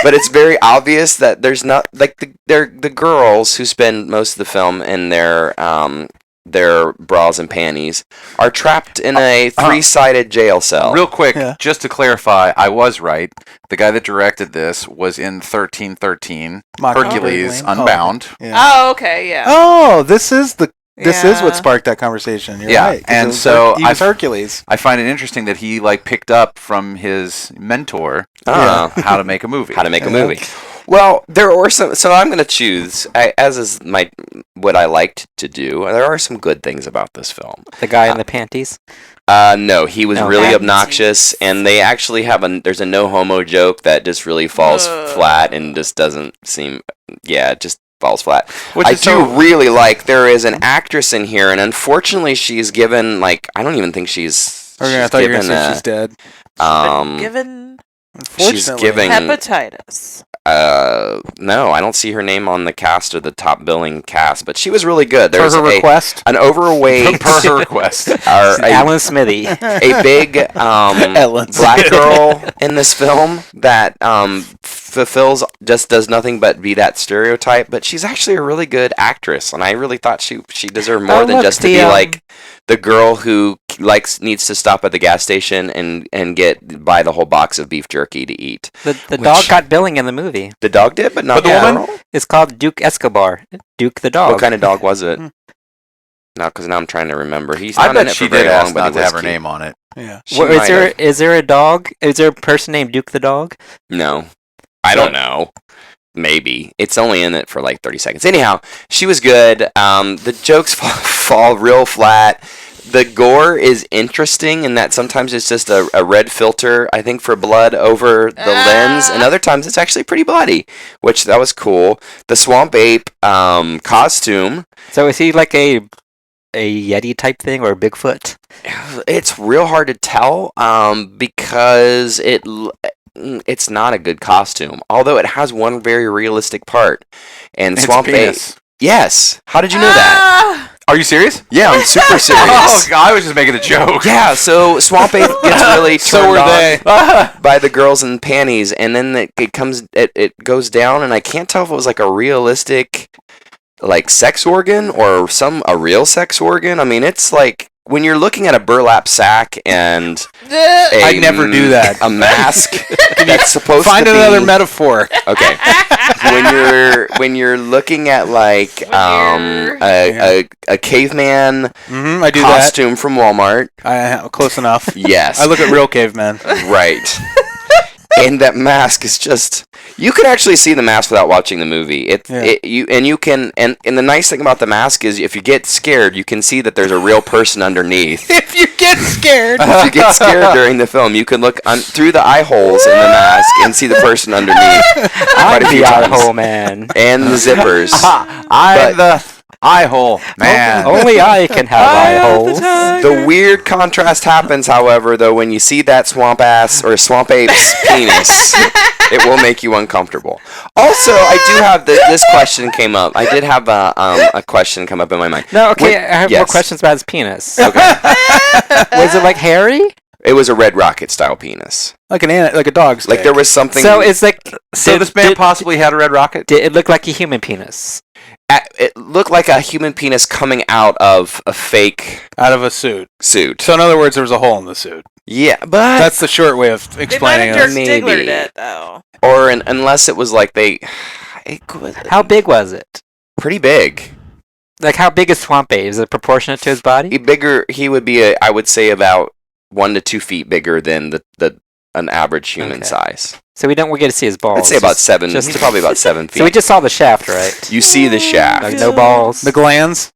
But it's very obvious that there's not like the girls who spend most of the film in their bras and panties are trapped in a 3-sided jail cell. Real quick, Yeah. just to clarify, I was right. The guy that directed this was in 1313, Mock Hercules Lane. Unbound. Oh, yeah. Oh, okay, yeah. Oh, this is what Yeah. sparked that conversation. You're Yeah, right. 'cause and it was so he was I've- Hercules. I find it interesting that he picked up from his mentor Ah. how to make a movie. How to make a Yeah. movie. Well, there were some. So I'm going to choose, as is what I liked to do. There are some good things about this film. The guy in the panties. No, he was No. really Panties. obnoxious, and they actually have there's a no homo joke that just really falls flat and just doesn't seem. Yeah, it just falls flat. Which I is do really like. There is an actress in here, and unfortunately, she's given like I don't even think she's. I thought you were going to say she's dead. Given She's Unfortunately. giving. hepatitis. No, I don't see her name on the cast or the top billing cast, but she was really good. Per There's her request. an overweight Per her request. or Alan Smithy. a big Ellen's. black girl in this film that does nothing but be that stereotype, but she's actually a really good actress, and I really thought she deserved more than look, just to be like the girl who needs to stop at the gas station and buy the whole box of beef jerky to eat. The dog got billing in the movie. The dog did, but not But the the woman? girl? It's called Duke Escobar. Duke the dog. What kind of dog was it? No, because now I'm trying to remember. He's I not in bet it she for very did long, ask but not he to was have her cute. name on it. Yeah. She Well, might have. is there a dog? Is there a person named Duke the dog? No. I don't know. Maybe. It's only in it for like 30 seconds. Anyhow, she was good. The jokes fall real flat. The gore is interesting in that sometimes it's just a red filter, I think, for blood over the lens, and other times it's actually pretty bloody, which that was cool. The Swamp Ape costume, So is he like a Yeti type thing or a Bigfoot? it's real hard to tell because it's not a good costume, although it has one very realistic part. And It's Swamp Ape. penis. Yes. How did you know that? Are you serious? Yeah, I'm super serious. Oh, God, I was just making a joke. Yeah, so Swamp Ape gets really So turned were on they. by the girls in panties, and then it goes down, and I can't tell if it was like a realistic, like sex organ or a real sex organ. I mean, it's like when you're looking at a burlap sack and I'd never do that. a mask that's supposed Find to be another metaphor. Okay. when you're looking at like a caveman I do costume from Walmart. that. Close enough. Yes. I look at real cavemen. Right. And that mask is just you can actually see the mask without watching the movie. And the nice thing about the mask is if you get scared, you can see that there's a real person underneath. If you get scared. If you get scared during the film, you can look through the eye holes in the mask and see the person underneath. I'm a few the eye times. hole man. And the zippers. I'm the eye hole man. Only I can have eye holes. The weird contrast happens, however, though, when you see that swamp ape's penis, it will make you uncomfortable. Also, I do have this question came up. I did have a question come up in my mind. No, okay, When- I have more yes. questions about his penis. Okay. Was it like hairy? It was a Red Rocket style penis. Like a dog's Like dick. there was something. So it's like. So this man possibly had a red rocket? Did it look like a human penis? It looked like a human penis coming out of a fake out of a suit. suit. So in other words, there was a hole in the suit. Yeah, but That's the short way of They might explaining have it. Dirk Maybe. Stiglered it though. or unless it was like they. It was How big was it? pretty big. Like, how big is Swamp Ape? Is it proportionate to his body? Bigger. He would be I would say about 1 to 2 feet bigger than an average human Okay. size. So we get to see his balls. I'd say about Just- 7. just- He's probably about 7 feet. So we just saw the shaft, right? You see the shaft. Like, no balls. The glands.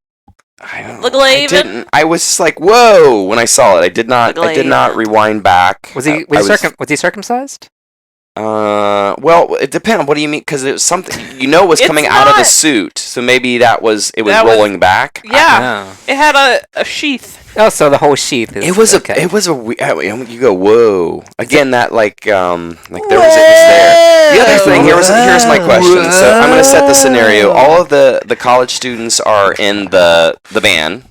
I don't The know. I Glaven. didn't. I was just like, whoa, when I saw it. I did not. The I did not Glaven. rewind back. Was he was he circumcised? Well, it depends. What do you mean? Because it was something was It's coming out of the not- suit. So maybe it was That was- rolling back. Yeah, Oh. it had a sheath. Oh, so the whole sheath is. It was okay. you go whoa again that like there was there. The other thing here's my question. So I'm gonna set the scenario. All of the college students are in the van.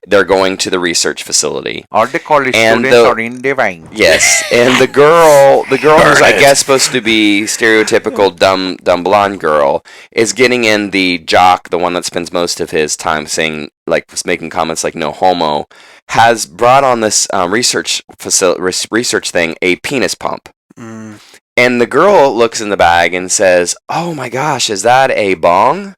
They're going to the research facility. All the college And students the- are in the van. Yes, and the girl who's I guess supposed to be stereotypical dumb blonde girl is getting in the jock, the one that spends most of his time saying making comments like no homo, has brought on this research thing a penis pump. Mm. And the girl looks in the bag and says, "Oh my gosh, is that a bong?"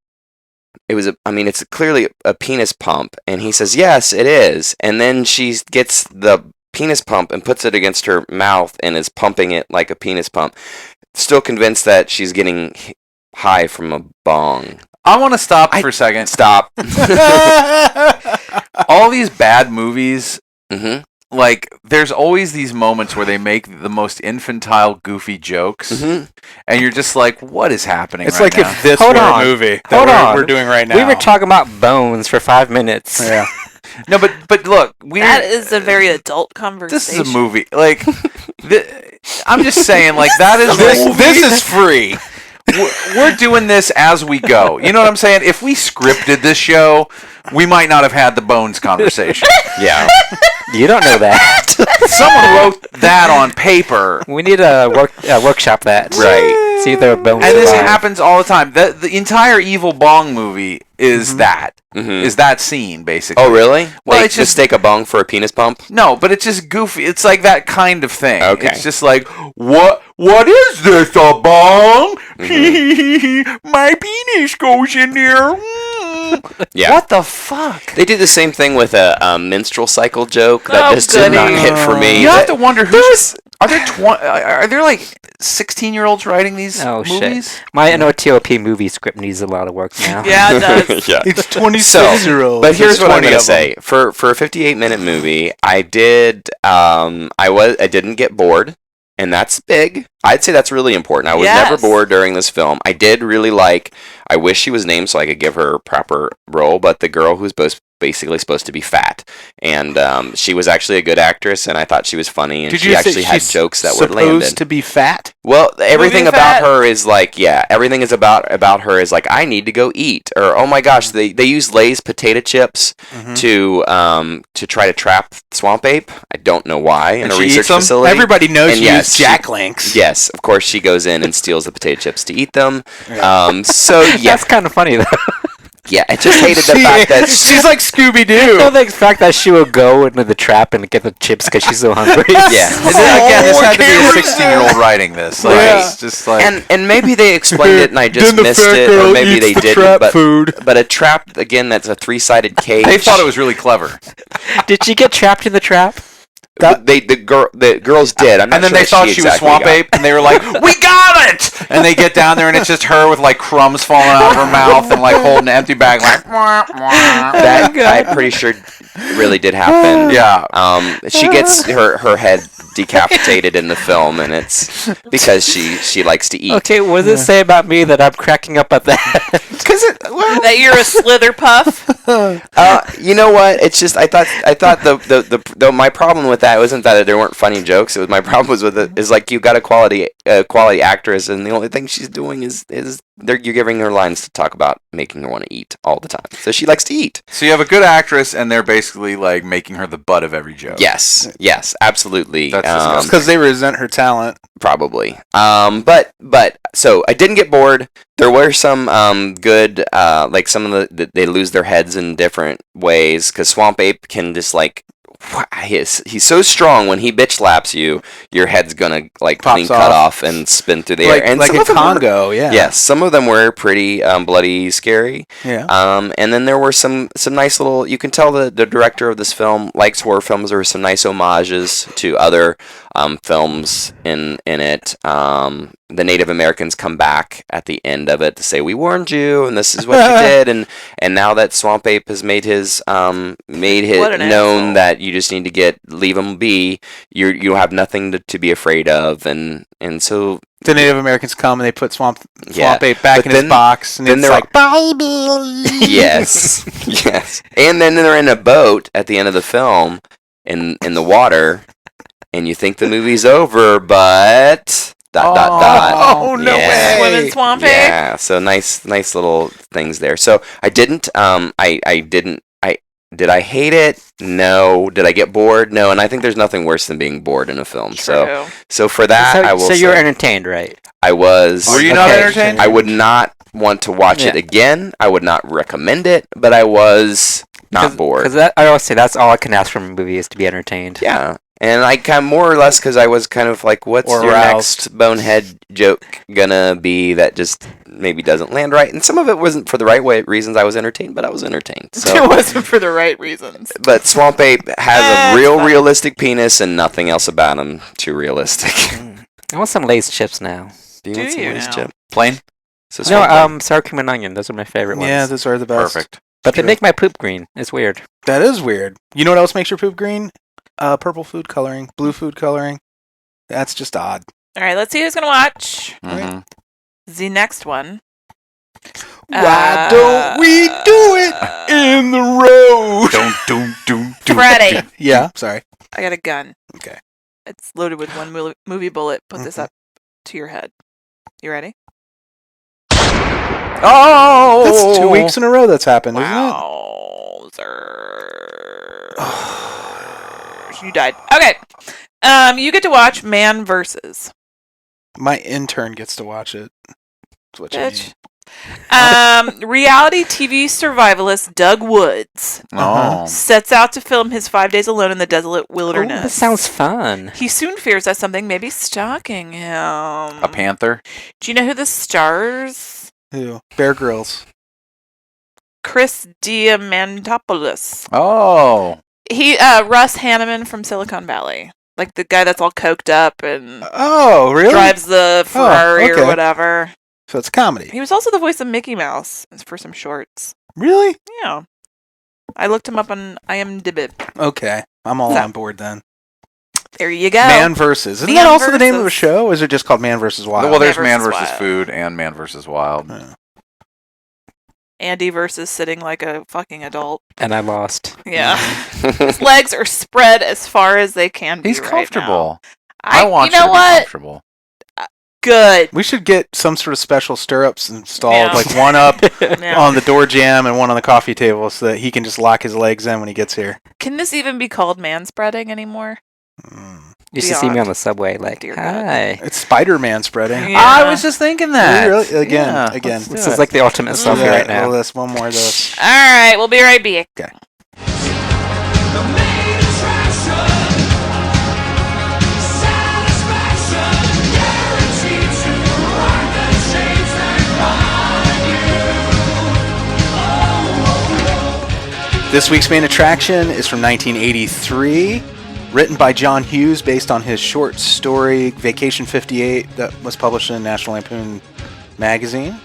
It's clearly a penis pump. And he says, "Yes, it is." And then she gets the penis pump and puts it against her mouth and is pumping it like a penis pump. Still convinced that she's getting high from a bong. I want to stop for a second. Stop. All these bad movies, Mm-hmm. like, there's always these moments where they make the most infantile, goofy jokes, Mm-hmm. and you're just like, what is happening It's right like now? if this Hold were on. a movie Hold that on. we're doing right now. We were talking about bones for 5 minutes. Yeah. No, but look, That is a very adult this conversation. is a movie. Like, I'm just saying, like, that is This is free. we're doing this as we go. You know what I'm saying? If we scripted this show, we might not have had the bones conversation. Yeah. You don't know that. Someone wrote that on paper. We need to workshop that. Right. See if there are bones. And this alive. happens all the time. The entire Evil Bong movie is that. Mhm. Is that scene, basically. Oh, really? Well, Like, it's just- mistake a bong for a penis pump? No, but it's just goofy. It's like that kind of thing. Okay. It's just like, what is this, a bong? Mm-hmm. My penis goes in there. Yeah. What the fuck? They do the same thing with a minstrel cycle joke that Oh, just did not goody. hit for me. You have That- to wonder who's... Are there like 16-year-olds writing these Oh movies? shit! My NOTOP movie script needs a lot of work now. Yeah, it does. yeah. It's 26-year-olds. But here's There's what I'm 20 gonna of them. say: for a 58-minute movie, I didn't get bored, and that's big. I'd say that's really important. I was never Yes. bored during this film. I did really like. I wish she was named so I could give her a proper role, but the girl who's basically supposed to be fat, and she was actually a good actress, and I thought she was funny, and Did she you actually say had she's jokes that were supposed landed. to be fat? Well, everything about fat? her is like, yeah, everything is about her is like, I need to go eat, or oh my gosh, they use Lay's potato chips Mm-hmm. to try to trap Swamp Ape. I don't know why in And a she research eats 'em? facility. Everybody knows And you yes, use she- Jack Links. Yes, of course she goes in and steals the potato chips to eat them. So yeah, That's kind of funny though. yeah, I just hated the fact that she's like Scooby No, Doo. the fact that she will go into the trap and get the chips because she's so hungry. yeah. And then, again, this had to be can't a we 16-year-old writing this. Like, Right. it's just like... And maybe they explained it and I just Then the missed fat it, girl or maybe eats they the didn't. trap But food. but a trap again that's a 3-sided cage. they thought it was really clever. Did she get trapped in the trap? The girls did. I'm not And then sure they thought she she was exactly Swamp got. Ape, and they were like, "We got it!" And they get down there, and it's just her with like crumbs falling out of her mouth and like holding an empty bag, like. That I'm pretty sure really did happen. Yeah. She gets her head decapitated in the film, and it's because she likes to eat. Okay, what does it say about me that I'm cracking up at that? That you're a slither puff. You know what? It's just I thought the my problem with that wasn't that there weren't funny jokes. It was my problem was with it is like you got a quality actress, and the only thing she's doing is you're giving her lines to talk about making her want to eat all the time. So she likes to eat. So you have a good actress, and they're basically like making her the butt of every joke. Yes, absolutely. That's disgusting. Because they resent her talent. Probably. But so I didn't get bored. There were some good like some of they lose their heads in different ways because Swamp Ape can just like he's so strong when he bitch slaps you, your head's gonna like Pops clean cut off. off and spin through the Like, air. And like some in of them were- Congo, yeah. Yes, some of them were pretty bloody scary. Yeah. And then there were some nice little. You can tell the director of this film likes horror films. There were some nice homages to other films in it. The Native Americans come back at the end of it to say, "We warned you, and this is what you did." And now that Swamp Ape has made his What an known asshole. that you just need to leave him be. You have nothing to be afraid of, and so The Native Americans come and they put Swamp Yeah. Ape back But in then- his box, and then it's they're- like, baby. yes, yes. And then they're in a boat at the end of the film in the water, and you think the movie's over, but dot dot dot. Oh, no Yeah. way. Swimming Swamp Ape. Yeah, so nice little things there. So I didn't. Did I hate it? No. Did I get bored? No. And I think there's nothing worse than being bored in a film. True. So for that, I will. So you're say entertained, right? I was. Were you not entertained? I would not want to watch it Yeah. again. I would not recommend it, but I was not bored. Because I always say that's all I can ask from a movie is to be entertained. Yeah. And I kind of more or less because I was kind of like, what's Or your aroused. next bonehead joke gonna be that just maybe doesn't land right? And some of it wasn't for the right reasons. I was entertained, but I was entertained. It So, wasn't for the right reasons. but Swamp Ape has a It's real fine. realistic penis and nothing else about him too realistic. I want some Lay's chips now. Do Do want some you Lay's now? chip? Plain? So No, sour cream and onion. Those are my favorite ones. Yeah, those are the best. Perfect. but they true. make my poop green. It's weird. That is weird. You know what else makes your poop green? Purple food coloring, blue food coloring. That's just odd. All right, let's see who's gonna watch Mhm. the next one. Why don't we do it in the road? Don't. Freddy? Yeah, sorry. I got a gun. Okay. It's loaded with one movie bullet. Put this up to your head. You ready? Oh! That's 2 weeks in a row that's happened, Wowzer. You died. Okay. You get to watch Man Versus. isn't it? My intern gets to watch it. That's what you Bitch. mean. Reality TV survivalist Doug Woods Oh. sets out to film his 5 days alone in the desolate Oh, wilderness. that sounds fun. He soon fears that something may be stalking him. A panther? Do you know who the stars? Who? Bear Grylls. Chris Diamantopoulos. Oh. He Russ Hanneman from Silicon Valley. Like the guy that's all coked up and Oh, really? drives the Ferrari okay. or whatever. So it's a comedy. He was also the voice of Mickey Mouse for some shorts. Really? Yeah. I looked him up on IMDb. Okay. I'm all So- on board then. There you go. Man versus. Isn't Man that also the name of a versus. show? Or is it just called Man versus Wild? Well, there's Man Man versus versus Wild. Food and Man versus Wild. Yeah. Andy versus sitting like a fucking adult. And I lost. Yeah. His legs are spread as far as they can be. He's right comfortable. now. I want you know to be what? comfortable. Good. We should get some sort of special stirrups installed, Yeah. like one up Yeah. on the door jamb and one on the coffee table so that he can just lock his legs in when he gets here. Can this even be called man spreading anymore? You should see me Beyond. on the subway, like, Dear God. hi. It's Spider-Man spreading. Yeah. I was just thinking that. Really? Again, Yeah, again. let's do This it. is like the ultimate Let's do selfie that. right now. Well, that's one more of those. All right, we'll be right back. Okay. This week's main attraction is from 1983, written by John Hughes based on his short story Vacation 58 that was published in National Lampoon magazine.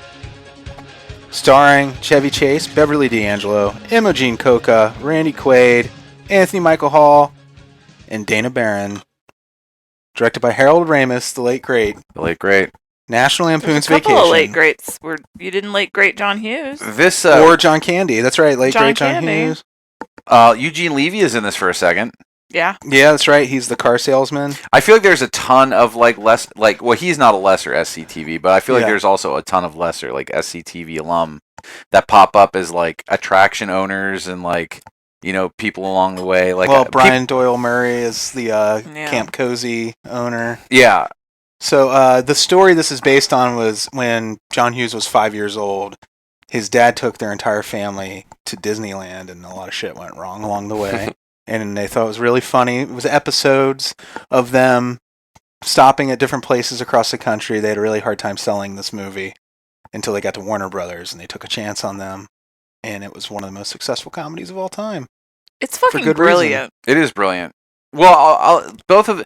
Starring Chevy Chase, Beverly D'Angelo, Imogen Coca, Randy Quaid, Anthony Michael Hall, and Dana Barron. Directed by Harold Ramis, the late great. The late great. National There's Lampoon's a couple Vacation. of late greats. You didn't late great John Hughes. This Or John Candy. That's right, late John great John Candy. Hughes. Eugene Levy is in this for a second. Yeah. Yeah, that's right. He's the car salesman. I feel like there's a ton of well, he's not a lesser SCTV, but I feel like Yeah. there's also a ton of lesser like SCTV alum that pop up as like attraction owners and like people along the way. Like Well, Brian Doyle Murray is the Camp Cozy owner. yeah, So the story this is based on was when John Hughes was 5 years old. His dad took their entire family to Disneyland, and a lot of shit went wrong along the way. And they thought it was really funny. It was episodes of them stopping at different places across the country. They had a really hard time selling this movie until they got to Warner Brothers, and they took a chance on them. And it was one of the most successful comedies of all time. It's fucking good brilliant. it is brilliant. Well, both of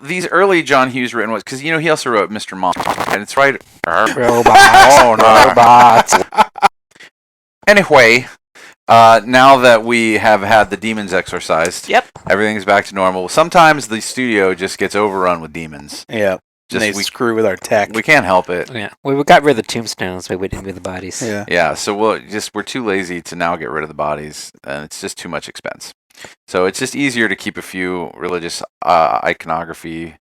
these early John Hughes written ones, because he also wrote Mr. Mom, and it's right. Robots. Oh, no. Robots. Anyway, now that we have had the demons exorcised, Yep. everything's back to normal. Sometimes the studio just gets overrun with demons. Yeah. Just They we screw with our tech. we can't help it. Yeah, we got rid of the tombstones, but we didn't do the bodies. Yeah. Yeah, so we're too lazy to now get rid of the bodies, and it's just too much expense. So it's just easier to keep a few religious iconography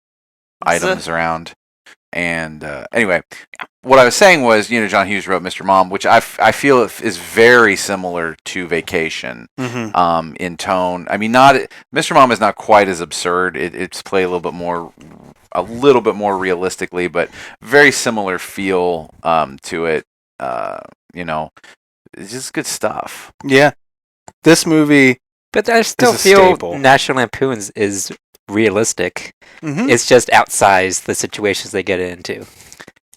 items around. And anyway, what I was saying was, John Hughes wrote Mr. Mom, which I feel is very similar to Vacation Mm-hmm. in tone. I mean, Mr. Mom is not quite as absurd. It's played a little bit more realistically, but very similar feel to it. It's just good stuff. Yeah. This movie. But I still a feel staple. National Lampoon's is realistic. Mhm. It's just outsized the situations they get into.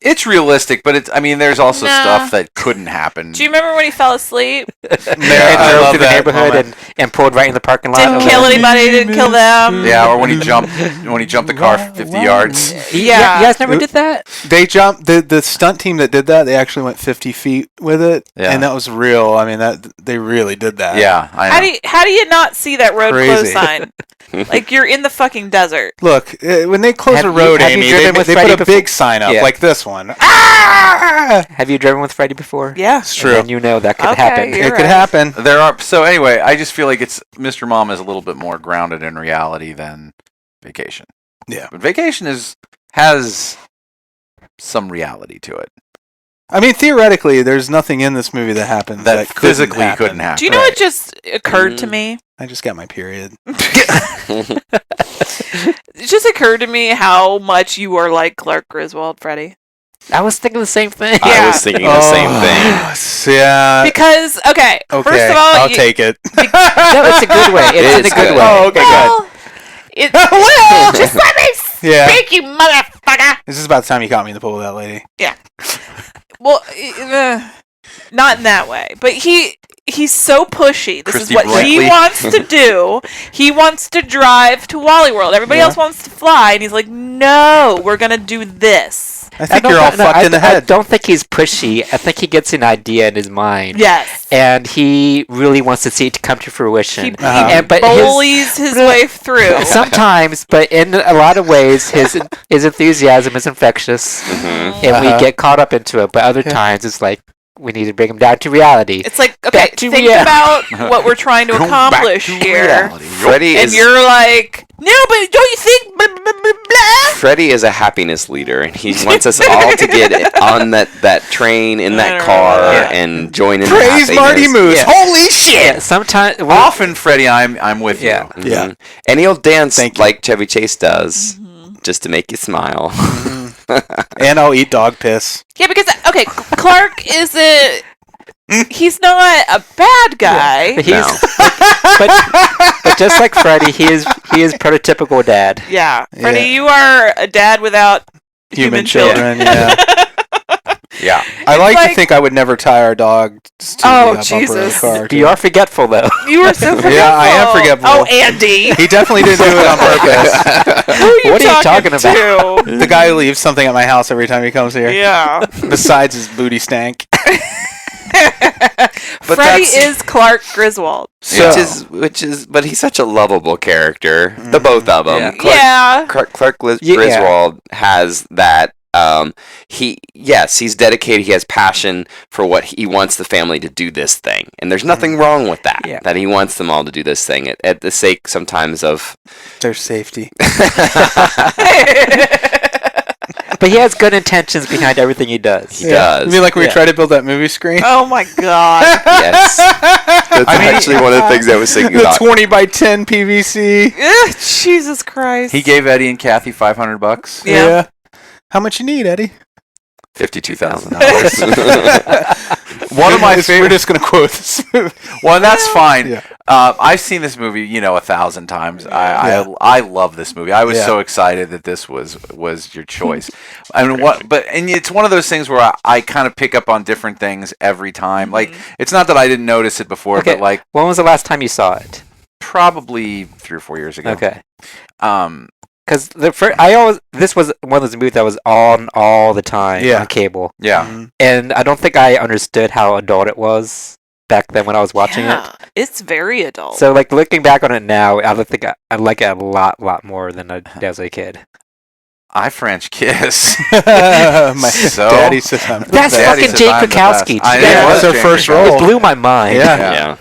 It's realistic, but it's. I mean, there's also Nah. stuff that couldn't happen. Do you remember when he fell asleep? Yeah, and I drove love through the that neighborhood moment. and pulled right in the parking lot. Didn't kill anybody. Didn't kill them. Yeah, or when he jumped the car 50 yards. Yeah. You guys never did that? They jumped the stunt team that did that. They actually went 50 feet with it, Yeah. and that was real. I mean, that they really did that. Yeah, I know. How do you not see that road Crazy. close sign? Like you're in the fucking desert. Look, when they close Have a you- road, have you Amy, driven they with put Freddy a big before? sign up Yeah. like this one. Ah! Have you driven with Freddy before? Yeah. It's true. And you know that could Okay, happen. you're It could right. happen. There are so anyway. I just feel like it's Mr. Mom is a little bit more grounded in reality than Vacation. Yeah. But Vacation has some reality to it I mean, theoretically, there's nothing in this movie that happened that physically couldn't happen. Do you know what just occurred to me? I just got my period. It just occurred to me how much you are like Clark Griswold, Freddie. I was thinking the same thing. I Yeah. was thinking the same thing. thing. Yeah. Because Okay. first of all, I'll take it. No, it's a good way. It's in a It's good good. way. Oh, okay, well, it, well, just let me Yeah. speak, you motherfucker. This is about the time you caught me in the pool with that lady. Well, not in that way, but he's so pushy. This Christy is what he Brinkley. wants to do. He wants to drive to Wally World. Everybody Yeah. else wants to fly, and he's like, "No, we're gonna do this." I think you're all fucked in the I head. don't think he's pushy. I think he gets an idea in his mind. Yes, And he really wants to see it come to fruition. he, But his- bullies his way through. sometimes, but in a lot of ways, his enthusiasm is infectious, Mhm. and we Uh-huh. get caught up into it. But other times, it's like we need to bring him down to reality. It's like, okay, Back to think reality. about what we're trying to Go back accomplish to here. reality. Freddie And is you're like, no, but don't you think? Blah, blah, blah, blah? Freddie is a happiness leader, and he wants us all to get on that train in I that don't car know. and join in. the Praise Marty happiness. Moose. Yeah. Holy shit! Yeah, sometimes Often, Freddie, I'm with Yeah. you. Yeah. Mhm. And he'll dance Thank you. like Chevy Chase does, just to make you smile. And I'll eat dog piss. Yeah, because okay, Clark is he's not a bad guy. But he's No. but just like Freddy, he is prototypical dad. Yeah, Freddie, Yeah. you are a dad without human children. Yeah. Yeah. I like to like- think I would never tie our dog to Oh, the bumper of the Jesus. car. You are forgetful though. You are so forgetful. Yeah, I am forgetful. Oh, Andy, He definitely didn't do it on purpose. who are you What are you talking to? The guy who leaves something at my house every time he comes here. Yeah, Besides his booty stank. Freddie that's- is Clark Griswold. So, which is, but he's such a lovable character. The both of them. Yeah. Yeah, Clark Yeah. Griswold has that. He's dedicated. He has passion for what he wants the family to do this thing, and there's nothing wrong with that. Yeah. That he wants them all to do this thing at the sake sometimes of. their safety. But he has good intentions behind everything he does. He does. You mean like when we Yeah. tried to build that movie screen? Oh my God. Yes, that's actually one of the things I was thinking The about. 20 by 10 PVC. Ugh, Jesus Christ. He gave Eddie and Kathy $500. Yeah. How much you need, Eddie? $52,000. One of my We're favorite. just going to quote this movie. Well, that's fine. Yeah. I've seen this movie, 1,000 times. I love this movie. I was Yeah. so excited that this was your choice. I mean, and it's one of those things where I kind of pick up on different things every time. Like, it's not that I didn't notice it before, Okay. but like When was the last time you saw it? probably 3 or 4 years ago. Okay. Um, Because this was one of those movies that was on all the time Yeah. on cable, yeah. and I don't think I understood how adult it was back then when I was watching it. Yeah, it's very adult. So like looking back on it now, I don't think I like it a lot more than I did as a kid. I French kiss. My So- daddy said I'm the That's best. Daddy fucking says Jake I'm the best. Krakowski. I know, Yeah, it that's was their Jake first Krakowski. role. It blew my mind. Yeah. Yeah.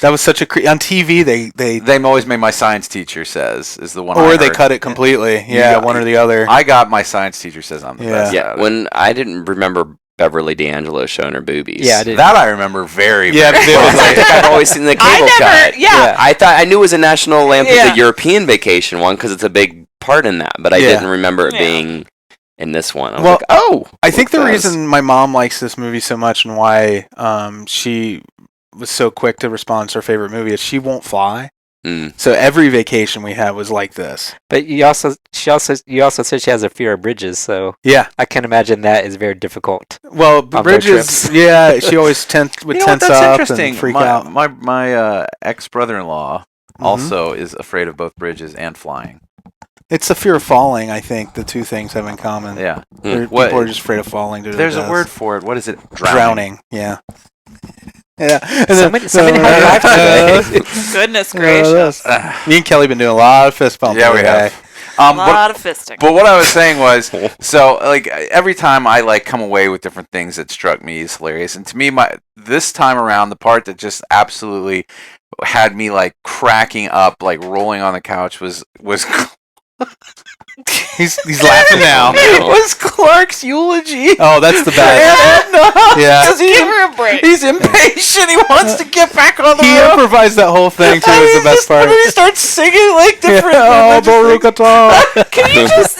That was such a on TV. They Always made my science teacher says is the one. or I they heard. cut it completely. Yeah, got- one or the other. I got my science teacher says I'm the Yeah. best. Yeah, at it. when I didn't remember Beverly D'Angelo showing her boobies. Yeah, I did. That I remember very. Yeah, very Well, I vividly. think I've always seen the I cable never, cut. yeah. I thought I knew it was a national Lampoon, Yeah. the European vacation one, because it's a big part in that. But I Yeah. didn't remember it Yeah. being in this one. I was Well, like, oh, I think the look at this. reason my mom likes this movie so much and why she was so quick to respond to her favorite movie is she won't fly. Mm. So every vacation we had was like this. But you also said she has a fear of bridges, so Yeah. I can imagine that is very difficult. Well, On road Bridges, trips. yeah, she always would You know what, tense that's up interesting. and freak my, out. My ex-brother-in-law Mhm. also is afraid of both bridges and flying. It's the fear of falling, I think, the two things have in common. Yeah. People are just afraid of falling. There's a word for it. What is it? Drowning. Yeah. Yeah. And Somebody had a life today. Goodness Uh, gracious. Me and Kelly been doing a lot of fist bumping. Yeah, we today. have. A lot of fisting. But what I was saying was, so like every time I like come away with different things that struck me as hilarious, and to me, this time around, the part that just absolutely had me like cracking up, like rolling on the couch, was He's laughing now. was Clark's eulogy. Oh, that's the best. Yeah. Because Give her a break. he's impatient. He wants to get back on the He road. improvised that whole thing too. And Was the he's best just- part. And then he starts singing like different. Oh, religious things. Borukata. Can you just?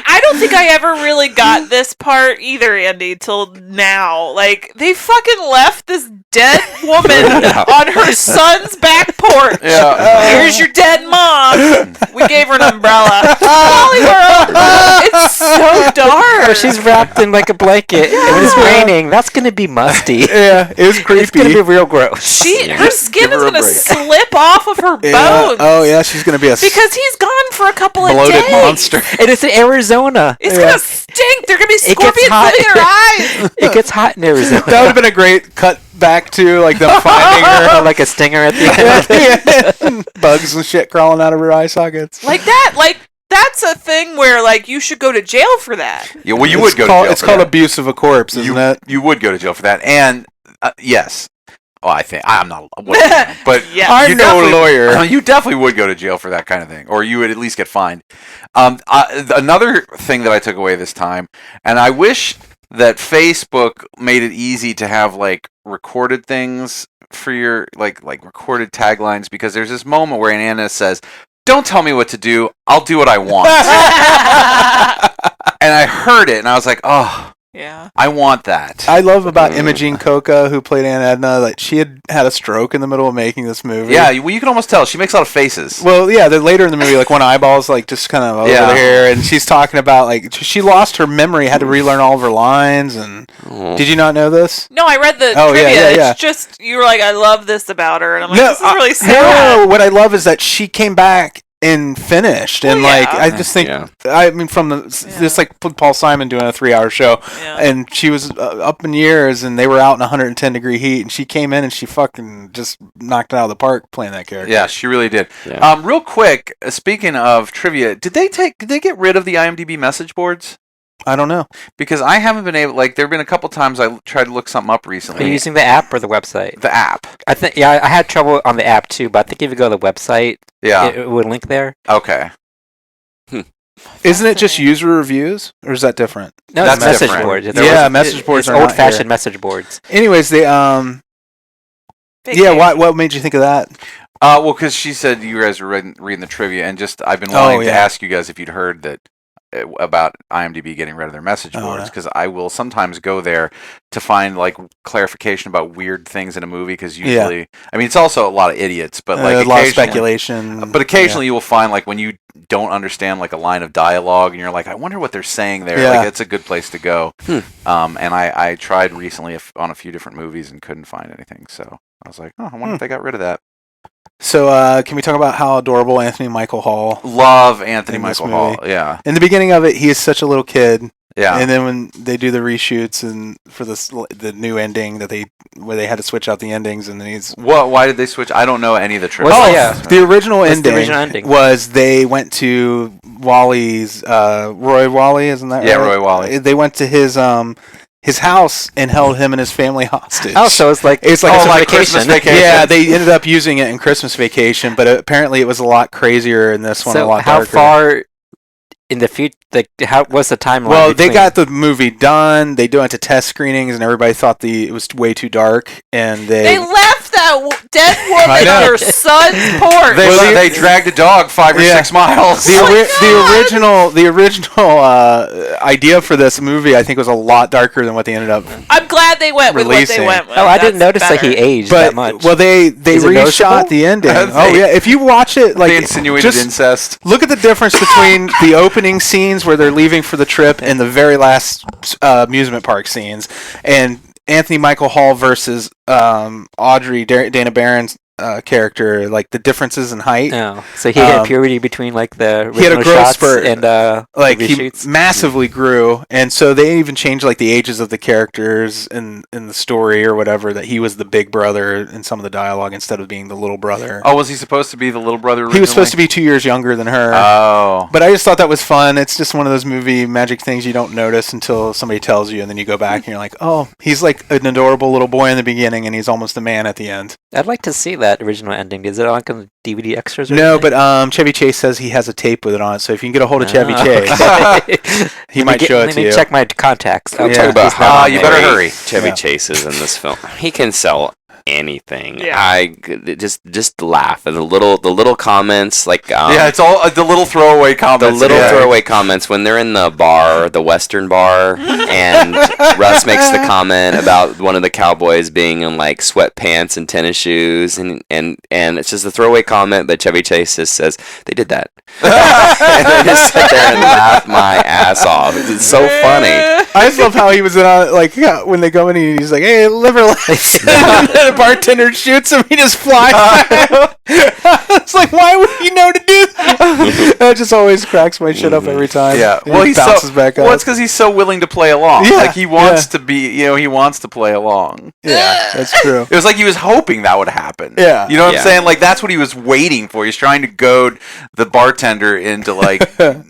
I don't think I ever really got this part either, Andy, till now. Like they fucking left this dead woman on her son's back porch. Yeah. Here's your dead mom. We gave her an umbrella. Wally World. It's so dark. Oh, she's wrapped in like a blanket, and when it's raining, that's gonna be musty. Yeah, it was creepy. It's gonna be real gross. Her skin Give is her a gonna break. slip off of her Yeah. bones. Oh yeah, she's gonna be a Because he's gone for a couple of bloated days. monster. And it's in Arizona. It's Yeah. gonna stink. There are gonna be It gets scorpions hot. living in her eyes. It gets hot in Arizona. That would have been a great cut back to like them finding her. like a stinger at the end. Yeah. Bugs and shit crawling out of her eye sockets. Like that. Like that's a thing where like you should go to jail for that. Yeah, well, you It's would go called, to jail. It's for called that. abuse of a corpse, isn't it? You would go to jail for that, and yes. Oh, I think I'm not, but Yeah. I'm no definitely- lawyer. You definitely would go to jail for that kind of thing, or you would at least get fined. Another thing that I took away this time, and I wish that Facebook made it easy to have like recorded things for your like recorded taglines, because there's this moment where Anna says, "Don't tell me what to do. I'll do what I want." And I heard it, and I was like, "Oh, Yeah. I want that." I love about Imogene Coca, who played Aunt Edna, that she had had a stroke in the middle of making this movie. Yeah, well, you can almost tell. She makes a lot of faces. Well, yeah, then later in the movie, like one eyeball's like just kind of over Yeah. here, and she's talking about like she lost her memory, had to relearn all of her lines. And did you not know this? No, I read the Oh, yeah, trivia. yeah, yeah. It's just you were like, I love this about her, and I'm like, this is really No, sad. what I love is that she came back and finished, and Well, like yeah. I just think, Yeah. I mean, from this like Paul Simon doing a 3-hour show, Yeah. and she was up in years, and they were out in 110-degree heat, and she came in and she fucking just knocked it out of the park playing that character. Yeah, she really did. Yeah. Real quick, speaking of trivia, did they get rid of the IMDb message boards? I don't know. Because I haven't been able. Like, there have been a couple times I tried to look something up Are you recently. using the app or the website? The app. I think I had trouble on the app too, but I think if you go to the website, Yeah. it would link there. Okay. Isn't it just user reviews, or is that different? No, That's it's message different. boards. It's Yeah, old- message boards It's are not old-fashioned here. message boards. Anyways, they yeah. What made you think of that? Well, because she said you guys were reading the trivia, and just I've been wanting to yeah. ask you guys if you'd heard that about IMDb getting rid of their message Oh, boards, yeah. because I will sometimes go there to find like clarification about weird things in a movie, because Yeah. usually, I mean, it's also a lot of idiots, but like a lot of occasionally- speculation. But occasionally you will find like when you don't understand like a line of dialogue and you're like, I wonder what they're saying there. Yeah. Like it's a good place to go. And I tried recently on a few different movies and couldn't find anything. So I was like, oh, I wonder if they got rid of that. So, can we talk about how adorable Anthony Michael Hall? Love Anthony In this Michael Hall. movie. Yeah. In the beginning of it, he is such a little kid. Yeah. And then when they do the reshoots and for the new ending where they had to switch out the endings, and then he's Why did they switch? I don't know any of the trivia. Oh, yeah, the original What's ending, the original ending? was they went to Wally's Roy Wally, isn't that Yeah, right? Roy Wally. They went to his house and held him and his family hostage. Oh, so it's like It's like oh, a like Christmas vacation. vacation. Yeah, they ended up using it in Christmas Vacation, but apparently it was a lot crazier in this one. A So lot how darker. far in the future? Like, what's the timeline? Well, they between- got the movie done. They went to test screenings, and everybody thought it was way too dark. And They left left that dead I woman know. on her son's porch. They dragged a dog 5 or 6 miles. The original idea for this movie, I think, was a lot darker than what they ended up. I'm glad they went with what Releasing. they went with. Oh, I didn't That's notice that he better. aged But that much. well, they Is it reshot noticeable? the ending. They- Oh yeah, if you watch it, like They insinuated just incest. look at the difference between the opening scenes where they're leaving for the trip and the very last amusement park scenes, and Anthony Michael Hall versus Audrey Dana Barron's character, like the differences in height. Oh, so he had puberty between like the He had a original growth shots spurt. and Like he reshoots. massively grew, and so they even changed like the ages of the characters in the story or whatever. That he was the big brother in some of the dialogue instead of being the little brother. Oh, was he supposed to be the little brother originally? He was supposed to be 2 years younger than her. Oh. But I just thought that was fun. It's just one of those movie magic things you don't notice until somebody tells you, and then you go back and you're like, oh, he's like an adorable little boy in the beginning, and he's almost a man at the end. I'd like to see that original ending. Is it on the DVD extras? Or No, anything? but Chevy Chase says he has a tape with it on it, so if you can get a hold of Chevy Oh, Chase, okay. he might show it Let to me you. check my contacts. We'll Yeah. talk about He's how not on you better great hurry. Chevy Yeah. Chase is in this film. He can sell anything. Yeah. Just laugh at the little comments like Yeah, it's all the little throwaway the comments. little yeah. throwaway comments when they're in the bar, the Western bar, and Russ makes the comment about one of the cowboys being in like sweatpants and tennis shoes, and it's just a throwaway comment, but Chevy Chase just says they did that, and I just sit there and laugh my ass off. It's so funny. I just love how he was in when they go in, he's like, "Hey, liver lights," and the bartender shoots him. He just flies. It's like, why would he know to do that? That just always cracks my shit up every time. Yeah, And well, he he's bounces back up. Well, it's because he's so willing to play along. Yeah, Like he wants to be, he wants to play along. Yeah, that's true. It was like he was hoping that would happen. Yeah. You know what Yeah. I'm saying? Like that's what he was waiting for. He's trying to goad the bartender into like,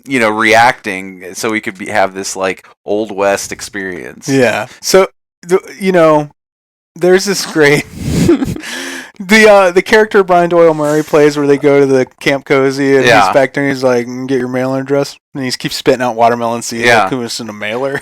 reacting so he could have this like Old West experience. Yeah. So, there's this great the character Brian Doyle Murray plays where they go to the Camp Cozy and Yeah. he's back there and he's like, "Get your mailer address," and he keeps spitting out watermelon seeds. Yeah. Like, who's in a mailer?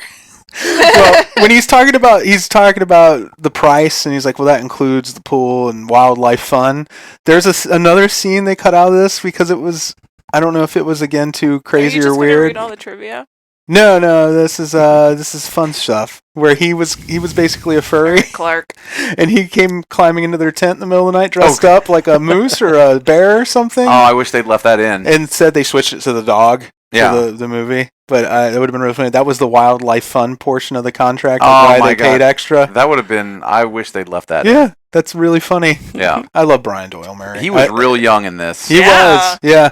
Well, when he's talking about the price, and he's like, "Well, that includes the pool and wildlife fun." There's another scene they cut out of this because it was, I don't know if it was again too crazy Are you or just gonna weird. read all the trivia? No, this is fun stuff where he was basically a furry, Clark. and he came climbing into their tent in the middle of the night dressed up like a moose or a bear or something, Oh, I wish they'd left that in. and said they switched it to the dog Yeah. for the movie. But it would have been really funny. That was the wildlife fun portion of the contract, Oh, why my they paid God. extra. That would have been. I wish they'd left that. in. Yeah, that's really funny. Yeah. I love Brian Doyle Murray. He was real young in this. He Yeah. was, yeah.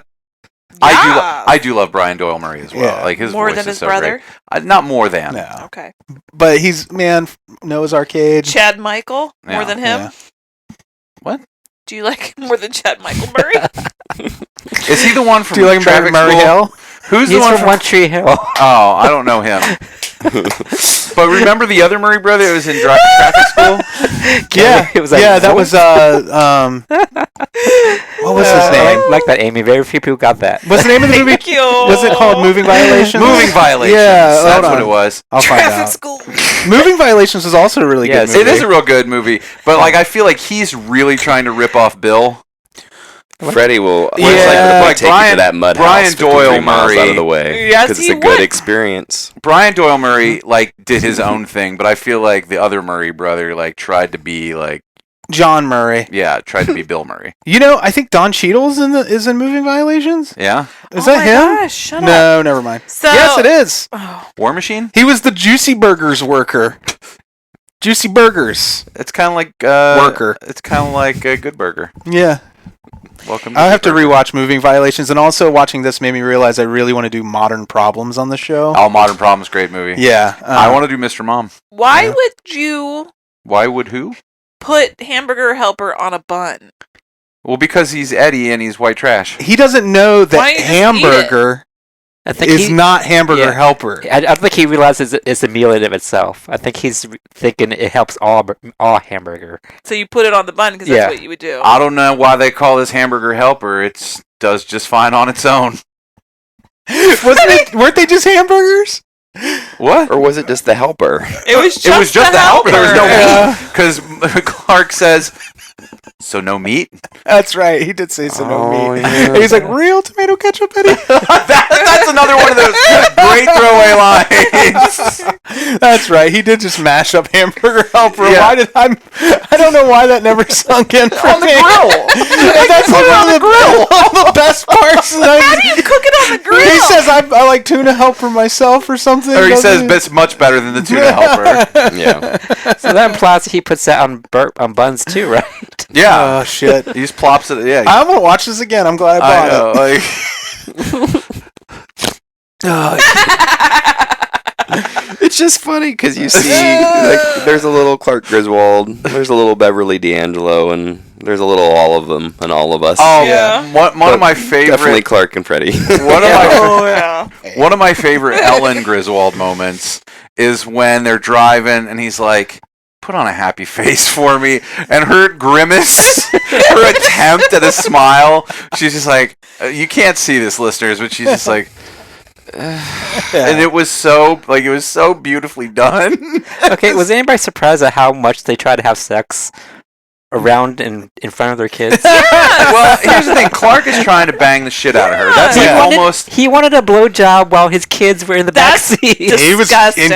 I do love Brian Doyle Murray as well. Yeah. Like his More voice than is his so brother? great. Not more than. No. Okay. But he's, Noah's Arcade. Chad Michael more Yeah. than him. Yeah. What? Do you like him more than Chad Michael Murray? Is he the one from Do you like Traffic Murray School? Hill? Who's He's the one from One Tree Hill. Oh, I don't know him. But remember the other Murray brother that was in Traffic School? Yeah, It was like, yeah, that was what was his name? I like that, Amy. Very few people got that. What's the name of the movie? Thank you. Was it called Moving Violations? Moving Violations. Yeah, That's hold what on. it was. I'll find Traffic out. School. Moving Violations is also a really Yes, good movie. It is a real good movie, but like I feel like he's really trying to rip off Bill. Freddie will Yeah. like Like take you Brian- to that mud Brian house 53 Doyle miles out Murray. of the way. Yes, Because it's he a good would. experience. Brian Doyle Murray like did his own thing, but I feel like the other Murray brother like tried to be like John Murray. tried to be Bill Murray. I think Don Cheadle's is in Moving Violations. Yeah. Is Oh that my him? gosh, shut up. No, never mind. So, Yes, it is. Oh, War Machine? He was the Juicy Burgers worker. Juicy Burgers It's kind of like worker. It's kind of like a Good Burger. Yeah. Welcome. I'll have to Good Burger. rewatch Moving Violations, and also watching this made me realize I really want to do Modern Problems on the show. All Modern Problems, great movie. Yeah. I want to do Mr. Mom. why Yeah. would you Why would who? put Hamburger Helper on a bun? Well, because he's Eddie and he's white trash. He doesn't know Why that don't you just eat hamburger I think is not hamburger yeah. helper. I don't think he realizes it's a meal in of itself. I think he's thinking it helps all hamburger. So you put it on the bun because Yeah. that's what you would do. I don't know why they call this Hamburger Helper. It does just fine on its own. Weren't they just hamburgers? What? Or was it just the helper? It was just, It was just the helper. There was no Yeah. meat. Because Clark says, So no meat? That's right. He did say so. No Oh, meat. yeah. And he's like, real tomato ketchup, Eddie. That's another one of those great throwaway lines. That's right. He did just mash up Hamburger Helper. Yeah. Why did I don't know why that never sunk in for On the me. grill. And that's one of the best parts. How do you cook it on the grill? He says I like tuna helper myself or something. Or he doesn't says it's much better than the tuna helper. Yeah. So that implies he puts that on buns too, right? Yeah. Oh shit. He just plops it. Yeah. I'm gonna watch this again. I'm glad I I bought know. It's just funny because you see, like, there's a little Clark Griswold, there's a little Beverly D'Angelo, and there's a little all of them and all of us. Oh, Yeah. one of my favorite. Definitely Clark and Freddy. One of my Oh yeah. One of my favorite Ellen Griswold moments is when they're driving and he's like, put on a happy face for me. And her grimace, her attempt at a smile, she's just like, you can't see this, listeners, but she's just like, and it was so beautifully done. Okay, was anybody surprised at how much they try to have sex around in front of their kids? Well, here's the thing. Clark is trying to bang the shit out of her. That's He like wanted- almost... He wanted a blowjob while his kids were in the That's backseat. He was Disgusting.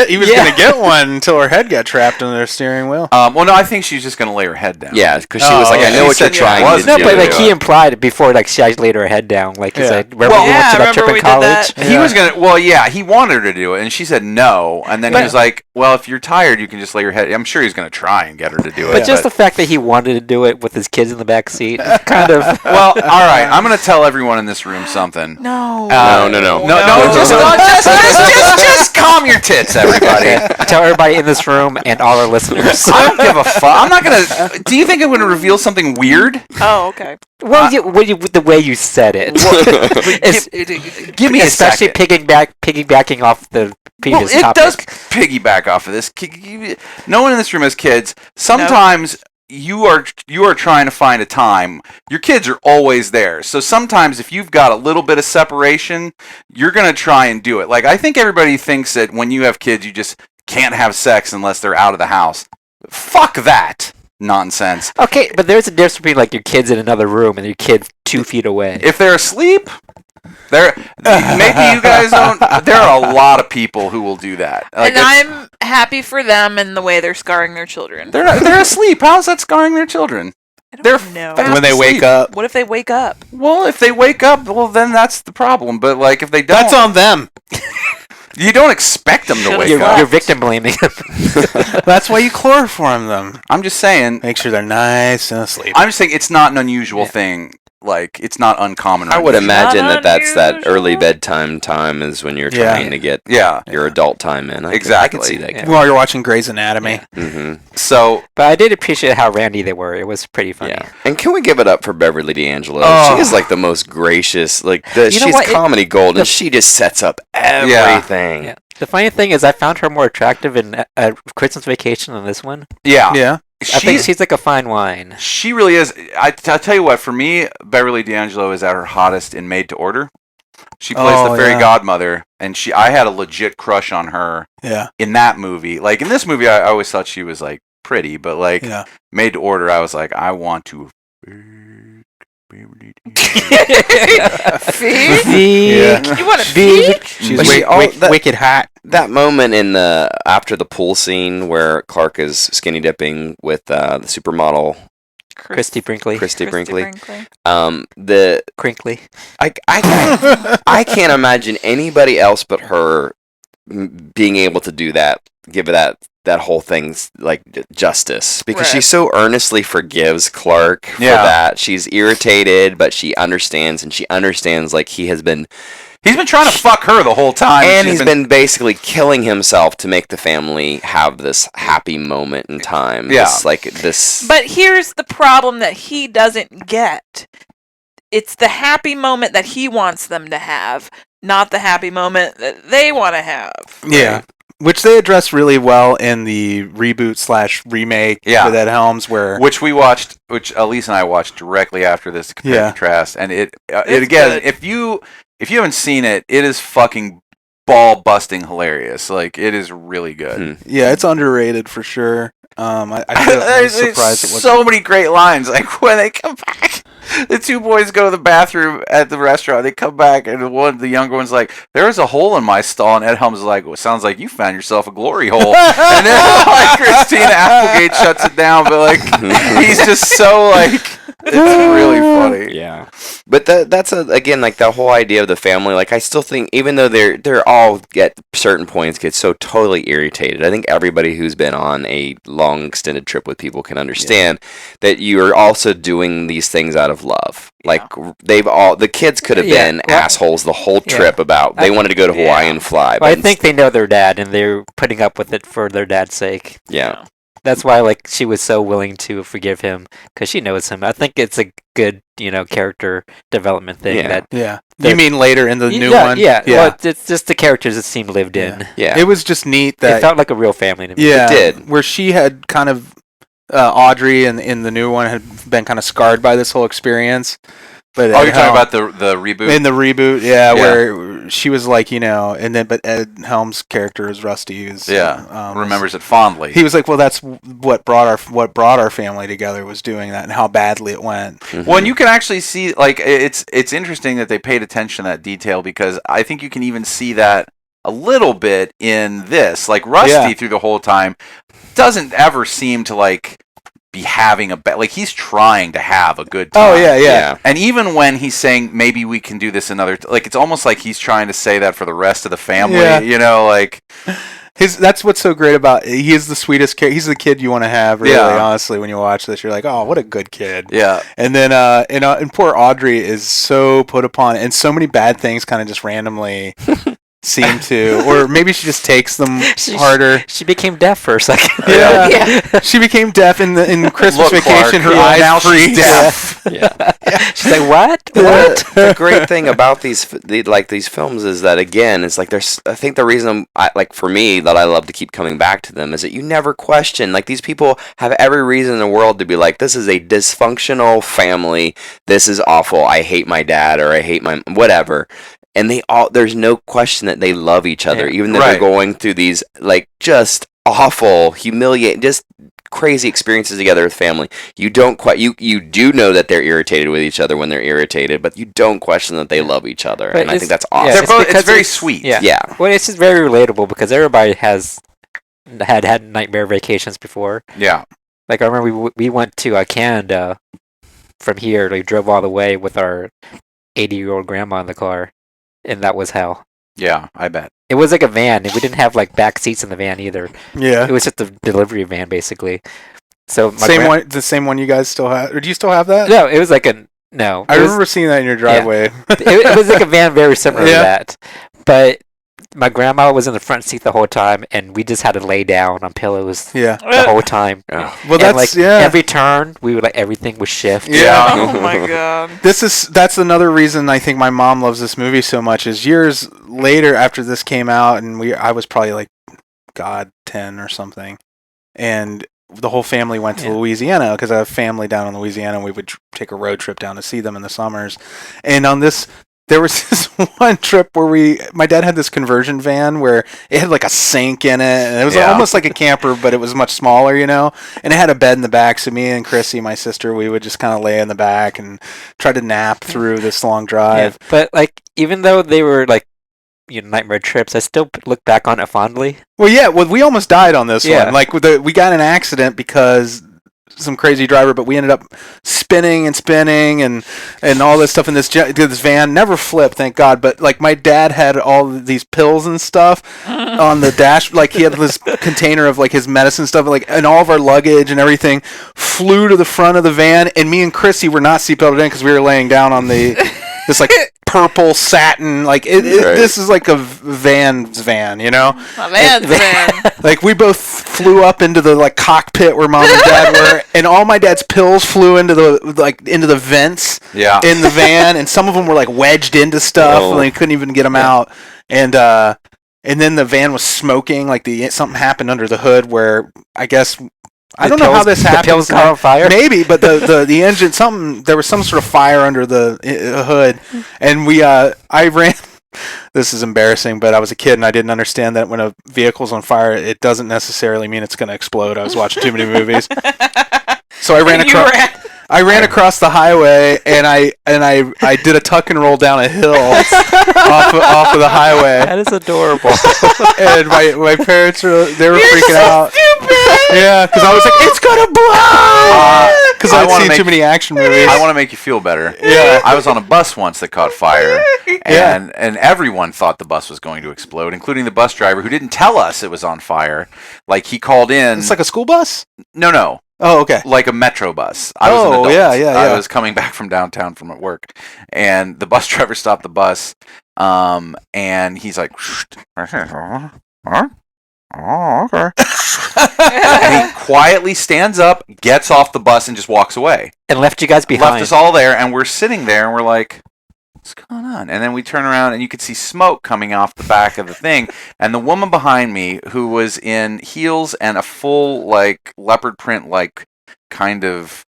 he was Yeah. gonna get one until her head got trapped in their steering wheel. well, no, I think she's just going to lay her head down. Yeah, because she was like, I she know what you're said she trying was. to No, do. but like he implied it before, like she laid her head down. Like he's Yeah. like, remember Well, we went to that trip remember in we did college? that? He was going to... Well, yeah, he wanted her to do it, and she said no. And then he But- was like, well, if you're tired, you can just lay your head... I'm sure he's going to try and get her to do it. But just the fact that he wanted to do it with his kids in the back seat, kind of. Well, all right. I'm going to tell everyone in this room something. No. No. No, just calm your tits, everybody. Tell everybody in this room and all our listeners. I don't give a fuck. I'm not going to... Do you think I'm going to reveal something weird? Oh, okay. Well, the way you said it, Give me a especially second. piggybacking off the previous Well, it topic. does piggyback off of this. No one in this room has kids. Sometimes you are trying to find a time. Your kids are always there. So sometimes if you've got a little bit of separation, you're going to try and do it. Like, I think everybody thinks that when you have kids, you just can't have sex unless they're out of the house. Fuck that nonsense. Okay, but there's a difference between like your kids in another room and your kids 2 feet away. If they're asleep, maybe you guys don't. There are a lot of people who will do that. Like, And I'm happy for them and the way they're scarring their children. they're asleep. How's that scarring their children? I They're don't know. fast When they wake asleep. up, What if they wake up? Well, if they wake up, well, then that's the problem. But like, if they don't, that's on them. you don't expect them to Should've wake You're, up. you're victim blaming them. That's why you chloroform them. I'm just saying. Make sure they're nice and asleep. I'm just saying it's not an unusual thing. Like, it's not uncommon. or I would unusual. imagine Not that's that unusual. early bedtime time is when you're Yeah. trying to get Yeah. your adult time in. I Exactly. can see that. Yeah. While you're watching Grey's Anatomy. Mm-hmm. So But I did appreciate how randy they were. It was pretty funny. Yeah. And can we give it up for Beverly D'Angelo? Oh. She is like the most gracious. Like You know she's what? comedy gold, and she just sets up everything. Yeah. The funny thing is, I found her more attractive in Christmas Vacation than this one. yeah, Yeah. I think she's like a fine wine. she really is. I'll tell you what. For me, Beverly D'Angelo is at her hottest in Made to Order. She plays Oh, the fairy yeah. godmother, and I had a legit crush on her Yeah. in that movie. Like in this movie, I always thought she was like pretty, but like Yeah. Made to Order, I was like, I want to. See? Yeah. You want to Big- peek? She's But she- wicked hot. That moment in the after the pool scene where Clark is skinny dipping with the supermodel Christy Brinkley. Christy Brinkley. Brinkley. The Crinkly. I can't imagine anybody else but her being able to do that, give it that whole thing's like justice, because Right. she so earnestly forgives Clark for Yeah. that. She's irritated, but she understands, and she understands like he's been trying to fuck her the whole time, and she's he's been basically killing himself to make the family have this happy moment in time. Yeah. This But here's the problem that he doesn't get. It's the happy moment that he wants them to have, not the happy moment that they want to have. Yeah. Which they address really well in the reboot / remake Yeah. with Ed Helms, where which Elise and I watched directly after this to compare and contrast, and it It's again, good. if you haven't seen it, it is fucking ball busting hilarious. Like it is really good. Yeah, it's underrated for sure. I was surprised it wasn't. So many great lines. Like when they come back, the two boys go to the bathroom at the restaurant. They come back, and the younger one's like, "There is a hole in my stall." And Ed Helms is like, "Well, it sounds like you found yourself a glory hole." And then like Christina Applegate shuts it down, but like he's just so like. It's really funny. Yeah, but that's again like the whole idea of the family. Like I still think, even though they're all at certain points get so totally irritated, I think everybody who's been on a long extended trip with people can understand that you are also doing these things out of love. Like the kids could have been assholes the whole trip about they wanted to go to Hawaii and fly. Well, I think they know their dad, and they're putting up with it for their dad's sake. Yeah. That's why, like, she was so willing to forgive him because she knows him. I think it's a good, character development thing. Yeah. You mean later in the new one? Yeah. Well, it's just the characters that seem lived in. Yeah. It was just neat that it felt like a real family to me. Yeah, it did. Where she had kind of Audrey in the new one had been kind of scarred by this whole experience. But you're talking about the reboot? In the reboot, where she was like, and then but Ed Helms' character is Rusty, who's remembers it fondly. He was like, well, that's what brought our family together was doing that, and how badly it went. Mm-hmm. Well, and you can actually see, like, it's interesting that they paid attention to that detail, because I think you can even see that a little bit in this. Like Rusty through the whole time doesn't ever seem to like be having he's trying to have a good time. Oh yeah. And even when he's saying maybe we can do this another like it's almost like he's trying to say that for the rest of the family, like that's what's so great about he is the sweetest kid. He's the kid you want to have, really, honestly. When you watch this, you're like, oh, what a good kid. Yeah. And then and poor Audrey is so put upon, and so many bad things kind of just randomly seem to, or maybe she just takes them harder. She became deaf for a second. She became deaf in Christmas Look, Vacation. Clark, Her eyes now she's freeze. deaf. She's like, what? The great thing about these films is that, again, it's like I think the reason for me that I love to keep coming back to them is that you never question, like, these people have every reason in the world to be like, this is a dysfunctional family, this is awful, I hate my dad, or I hate my whatever. And there's no question that they love each other, even though they're going through these, like, just awful, humiliating, just crazy experiences together with family. You don't you do know that they're irritated with each other when they're irritated, but you don't question that they love each other. But and I think that's awesome. It's very sweet. Yeah. Well, it's just very relatable because everybody has had nightmare vacations before. Yeah. Like, I remember we went to Canada from here. We drove all the way with our 80-year-old grandma in the car. And that was hell. Yeah, I bet. It was like a van, and we didn't have like back seats in the van either. Yeah, it was just a delivery van basically. So the same one you guys still have, or do you still have that? No, it was like no. I remember seeing that in your driveway. Yeah. it was like a van very similar to that, but my grandma was in the front seat the whole time, and we just had to lay down on pillows. Yeah. The whole time. Well, that's every turn we would everything would shift. Yeah. Oh my god. That's another reason I think my mom loves this movie so much. Is years later after this came out, and I was probably like 10 or something, and the whole family went to Louisiana because I have family down in Louisiana. And we would take a road trip down to see them in the summers, and on this. There was this one trip where my dad had this conversion van where it had like a sink in it, and it was almost like a camper, but it was much smaller, and it had a bed in the back. So me and Chrissy, my sister, we would just kind of lay in the back and try to nap through this long drive. Yeah, but like, even though they were like, nightmare trips, I still look back on it fondly. Well, we almost died on this one. Like we got in an accident because some crazy driver, but we ended up spinning and all this stuff in this van. Never flipped, thank God. But like, my dad had all these pills and stuff on the dash. Like, he had this container of like his medicine stuff, like, and all of our luggage and everything flew to the front of the van. And me and Chrissy were not seatbelted in because we were laying down on this like purple satin, like this is like a van's van, A van's van. Like, we both flew up into the like cockpit where mom and dad were, and all my dad's pills flew into the vents in the van, and some of them were like wedged into stuff, and they couldn't even get them out. And then the van was smoking, like something happened under the hood where I guess. I don't know how this happened. The pills caught on fire? Maybe, but the engine, there was some sort of fire under the hood, and I ran this is embarrassing, but I was a kid and I didn't understand that when a vehicle's on fire, it doesn't necessarily mean it's going to explode. I was watching too many movies. So I ran across. I ran across the highway and I did a tuck and roll down a hill off of the highway. That is adorable. And my parents were freaking out. Yeah, because I was like, it's gonna blow. Because I'd seen too many action movies. I want to make you feel better. Yeah. I was on a bus once that caught fire, and everyone thought the bus was going to explode, including the bus driver who didn't tell us it was on fire. Like he called in. It's like a school bus? No. Oh, okay. Like a metro bus. I was an adult. Yeah. I was coming back from downtown from at work, and the bus driver stopped the bus, and he's like, huh? Oh, okay. And he quietly stands up, gets off the bus, and just walks away. And left you guys behind. Left us all there, and we're sitting there, and we're like, what's going on? And then we turn around, and you could see smoke coming off the back of the thing. And the woman behind me, who was in heels and a full, like, leopard print, like, kind of,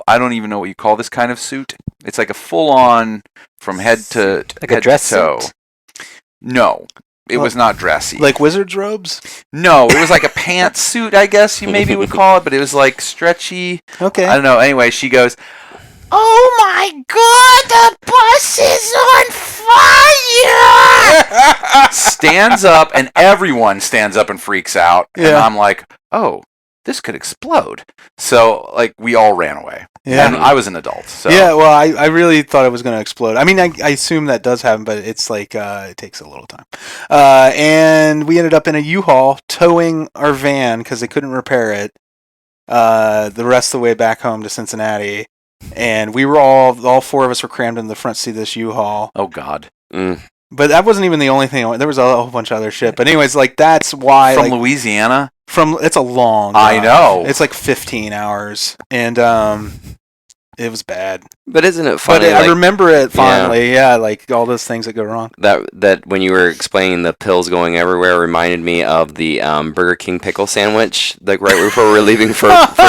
I don't even know what you call this kind of suit. It's like a full-on, from head to like head a dress to toe. suit. No. It was not dressy. Like wizard's robes? No, it was like a pantsuit, I guess you maybe would call it, but it was like stretchy. Okay. I don't know. Anyway, she goes, "Oh my God, the bus is on fire!" Stands up, and everyone stands up and freaks out. And Yeah. I'm like, "Oh, this could explode." So, like, we all ran away. Yeah. And I was an adult. So. Yeah, well, I really thought it was going to explode. I mean, I assume that does happen, but it's like, it takes a little time. And we ended up in a U-Haul towing our van because they couldn't repair it the rest of the way back home to Cincinnati. And we were all four of us were crammed in the front seat of this U-Haul. Oh, God. But that wasn't even the only thing. There was a whole bunch of other shit. But anyways, like, that's why. From Louisiana? It's a long I drive. know. It's like 15 hours. And it was bad. But isn't it funny? But I remember it fondly. Yeah, like all those things that go wrong. That when you were explaining the pills going everywhere reminded me of the Burger King pickle sandwich. Like right before we were leaving for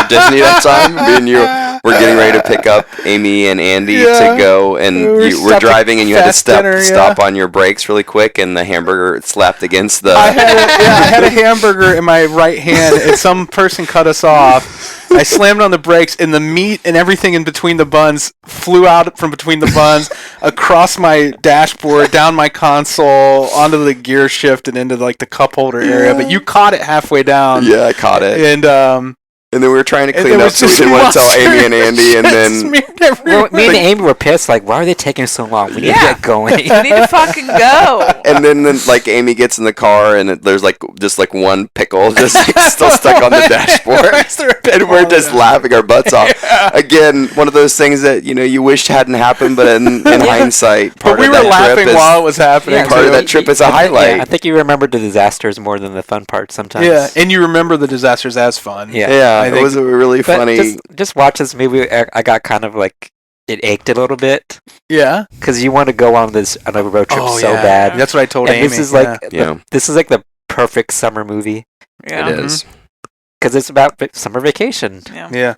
Disney that time, me and you were getting ready to pick up Amy and Andy to go, and you were driving, and you had to stop on your brakes really quick, and the hamburger slapped against the. I had a hamburger in my right hand, and some person cut us off. I slammed on the brakes, and the meat and everything in between the buns flew out from between the buns, across my dashboard, down my console, onto the gear shift, and into like the cup holder area. But you caught it halfway down. Yeah, I caught it. And then we were trying to clean up, so we didn't want to tell Amy and Andy, and then me and Amy were pissed. Like, why are they taking so long? We need to get going. We need to fucking go. And then like Amy gets in the car, and there's like just like one pickle just like, still stuck on the dashboard, and we're just laughing our butts off. Again, one of those things that you wish hadn't happened, but in hindsight, but we were laughing while it was happening. Yeah, part of that trip is a highlight. Yeah, I think you remember the disasters more than the fun parts sometimes. Yeah, and you remember the disasters as fun. Yeah. It was really funny. Just watch this movie. I got kind of like it ached a little bit. Yeah, because you want to go on a road trip so bad. That's what I told Amy. This is like this is like the perfect summer movie. Yeah. It is because it's about summer vacation. Yeah.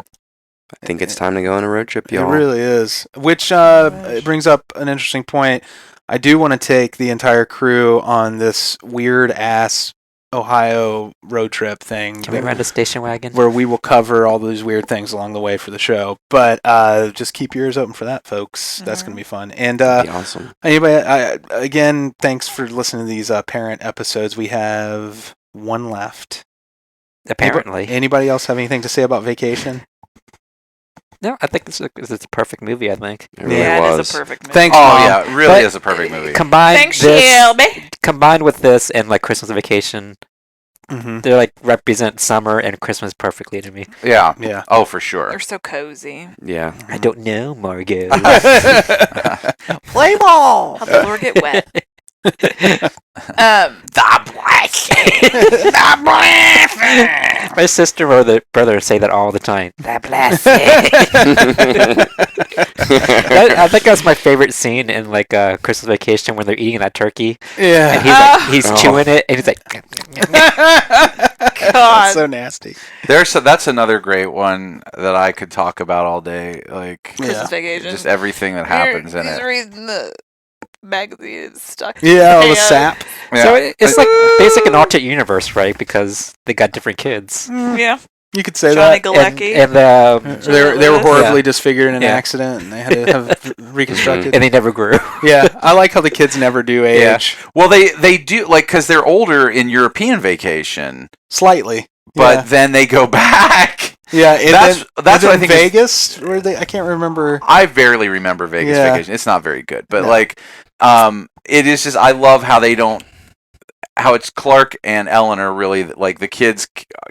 I think it's time to go on a road trip, y'all. It really is. Which brings up an interesting point. I do want to take the entire crew on this weird ass Ohio road trip thing. Can we rent a station wagon? Where we will cover all those weird things along the way for the show. But just keep your ears open for that, folks. That's going to be fun. And be awesome. Anybody, again, thanks for listening to these parent episodes. We have one left. Apparently. Anybody else have anything to say about Vacation? No, I think it's a perfect movie. I think it really was. It's a perfect movie. Thanks, Mom. yeah, it really is a perfect movie. Combined with this and like Christmas Vacation, they like represent summer and Christmas perfectly to me. Yeah. Oh, for sure. They're so cozy. Yeah. I don't know, Margot. Play ball. How the floor get wet. The blessing. The blessing. My sister or the brother say that all the time. The blessing. I think that's my favorite scene in like Christmas Vacation when they're eating that turkey. Yeah. And he's chewing it and he's like God. That's so nasty. That's another great one that I could talk about all day. Like Christmas Vacation. Just everything that happens in He's it. reading magazine is stuck. Yeah, all the And- sap. So it's like basic an alternate universe, right? Because they got different kids. Yeah. You could say Johnny that. Galecki. And They were horribly Yeah. disfigured in an Yeah. accident, and they had to have reconstructed. and they never grew. Yeah, I like how the kids never do age. Well, they do, like, because they're older in European Vacation, Slightly. but then they go back. Yeah, and That's then, what I think is- Vegas, where they I can't remember. I barely remember Vegas Yeah. Vacation. It's not very good, but No. like, it is just, I love how they don't, how it's Clark and Eleanor really, like, the kids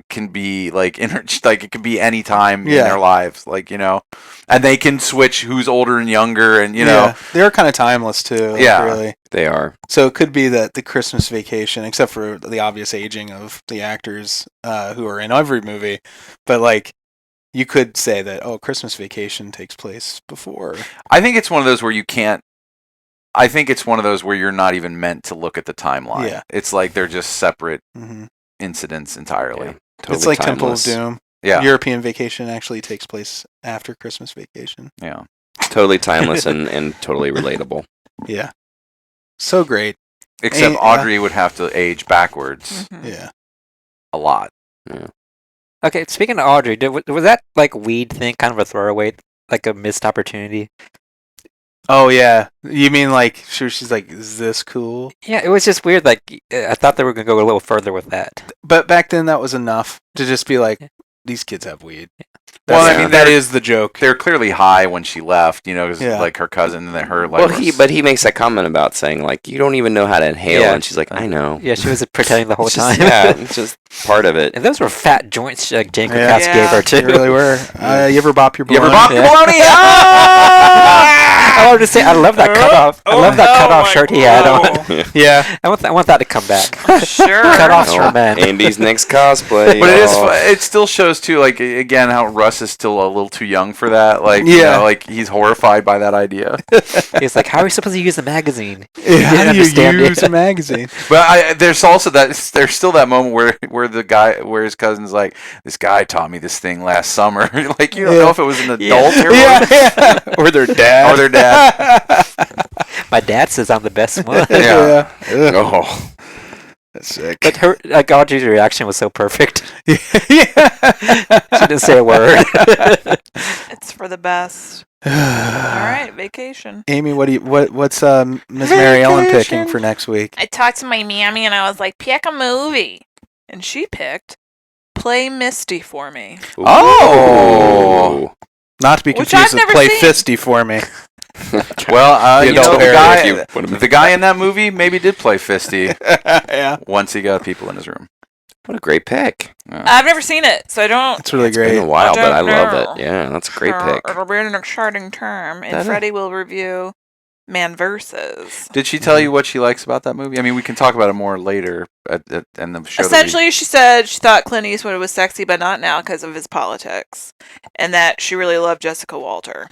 can be like like it can be any time in Yeah. their lives, like, you know, and they can switch who's older and younger, and you know, they're kind of timeless too. Like, Yeah. really. They are. So it could be that the Christmas Vacation, except for the obvious aging of the actors who are in every movie, but like you could say that Christmas Vacation takes place before. I think it's one of those where you can't. I think it's one of those where you're not even meant to look at the timeline. Yeah. It's like they're just separate hmm incidents entirely. Yeah. Totally It's like timeless. Temple of Doom. Yeah. European Vacation actually takes place after Christmas Vacation. Yeah. Totally timeless and totally relatable. Yeah. So great. Except Yeah. Audrey would have to age backwards Mhm. Yeah. a lot. Okay, speaking of Audrey, was that like weed thing kind of a throwaway, like a missed opportunity? Oh yeah. You mean like she's like, is this cool? Yeah, it was just weird. Like I thought they were gonna go a little further with that. But back then that was enough to just be like, these kids have weed. Well, That's- I mean, that is the joke. They're clearly high when she left, you know, 'cause, Yeah. like her cousin and her like. Well, he makes that comment about saying like you don't even know how to inhale, Yeah. and she's like, I know. Yeah, she was pretending the whole It's just- time. yeah, it's just part of it. And those were fat joints like Jane Yeah. Krakowski gave her They too. really were. You ever bop your You ever baloney? bop the Yeah. baloney? Ah! I wanted to say I love that cutoff. I love that cutoff shirt he had on. Yeah. I want that to come back. Sure. Cutoffs Oh, for men. Andy's next cosplay. But it is. oh. It still shows too, like again, how Russ is still a little too young for that. Like, you Yeah. know, like he's horrified by that idea. He's like, how are we supposed to use the magazine? How didn't do you understand it. use a magazine? But there's also there's still that moment where the guy, where his cousin's like, this guy taught me this thing last summer. Like, you don't know if it was an adult or Yeah. Or their dad. Or their dad. My dad says I'm the best one. Yeah. Ugh, Oh, that's sick. But her, like Audrey's reaction was so perfect. yeah. She didn't say a word. It's for the best. All right, vacation. Amy, what's Ms. Mary Ellen picking for next week? I talked to my mammy and I was like, pick a movie. And she picked Play Misty for me. Oh. Not to be Which confused I've with never Play seen. Fisty for me. Well, The you know, adult the parody, guy, the guy in that movie maybe did play Fisty Yeah. once he got people in his room. what a great pick. I've never seen it, so I don't. It's really It's been great. a while, but I don't love know. it. Yeah, that's a great pick. It'll be an exciting term. And That is. Freddy will review Man Versus. Did she tell you what she likes about that movie? I mean, we can talk about it more later in the show. Essentially, she said she thought Clint Eastwood was sexy, but not now because of his politics. And that she really loved Jessica Walter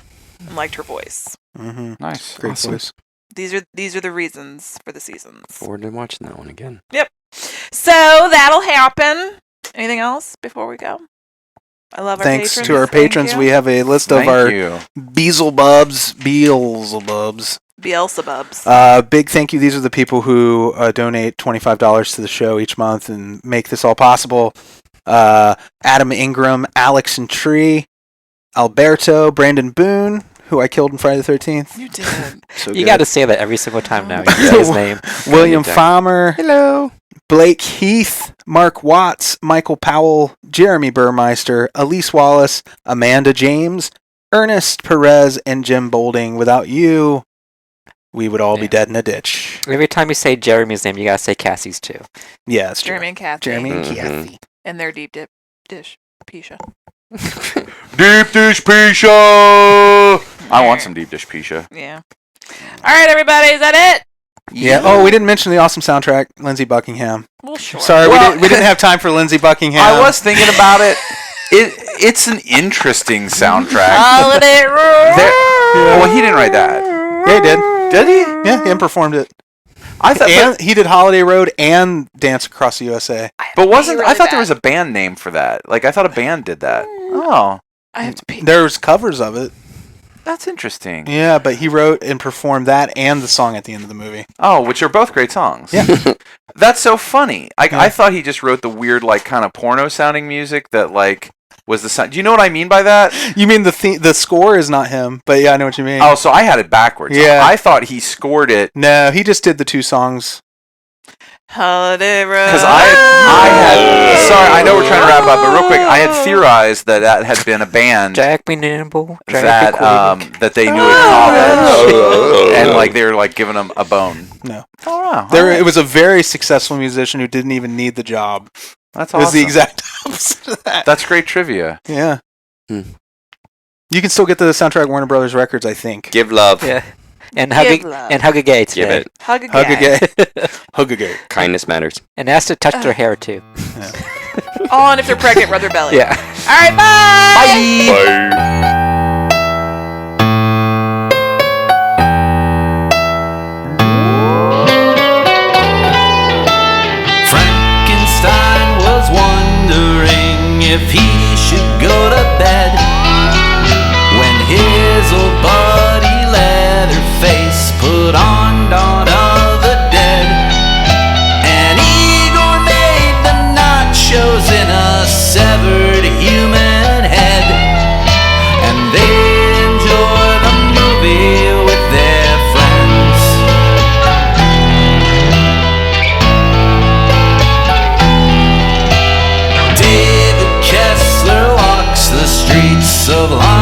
and liked her voice. Mm-hmm. Nice. Great Awesome. voice. These are the reasons for the seasons. Forward to watching that one again. So that'll happen. Anything else before we go? I love our Thanks patrons. to our Thank patrons, you. we have a list of Thank our you. Beelzebubs. Beelzebubs. Big thank you. These are the people who donate $25 to the show each month and make this all possible. Adam Ingram, Alex and Tree, Alberto, Brandon Boone, who I killed in Friday the 13th. You did. So You good. got to say that every single time now. You say his name. William Jack. Farmer, Hello. Blake Heath, Mark Watts, Michael Powell, Jeremy Burmeister, Elise Wallace, Amanda James, Ernest Perez, and Jim Bolding. Without you, we would all be Yeah. dead in a ditch. Every time you say Jeremy's name, you got to say Cassie's too. Yeah, that's true. Jeremy and Kathy. Jeremy and Mhm. Kathy. And their deep dip dish. Pisha. Deep dish pisha. I want some deep dish pisha. Yeah. All right, everybody. Is that it? Yeah. Oh, we didn't mention the awesome soundtrack, Lindsey Buckingham. Well, sure. Sorry, Well- we didn't have time for Lindsey Buckingham. I was thinking about it. It's an interesting soundtrack. Holiday room. Well, he didn't write that. Yeah, he did. Did he? Yeah, him performed it. I thought, And he did Holiday Road and Dance Across the USA. but wasn't really I thought there bad. was a band name for that? Like I thought a band did that. Oh, I have to pee. There's covers of it. That's interesting. Yeah, but he wrote and performed that and the song at the end of the movie. Oh, which are both great songs. Yeah. That's so funny. I thought he just wrote the weird, like, kind of porno-sounding music that, like, was the sound. Do you know what I mean by that? You mean the score is not him, but yeah, I know what you mean. Oh, so I had it backwards. Yeah. I thought he scored it. No, he just did the 2 songs. Holiday Road. Because I had, sorry, I know we're trying to wrap up, but real quick, I had theorized that had been a band Jack me nimble. that they knew at college, and like they were like giving them a bone. No. Oh wow, It was a very successful musician who didn't even need the job. That's It was awesome. the exact opposite of that. That's great trivia. Yeah. Hmm. You can still get the soundtrack at Warner Brothers Records, I think. Give love. Yeah. And hug a gay today. Give it. Hug a Hug a gay. gay. Hug a gay. Kindness matters. And ask to touch their hair too. Oh, and if they're pregnant, rub their belly. Yeah. All right, bye. Bye. Frankenstein was wondering if he should go to bed when his old buddy Leatherface put on Dawn of the Dead. And Igor made the nachos in a severed human head, and they enjoy the movie with their friends. David Kessler walks the streets of London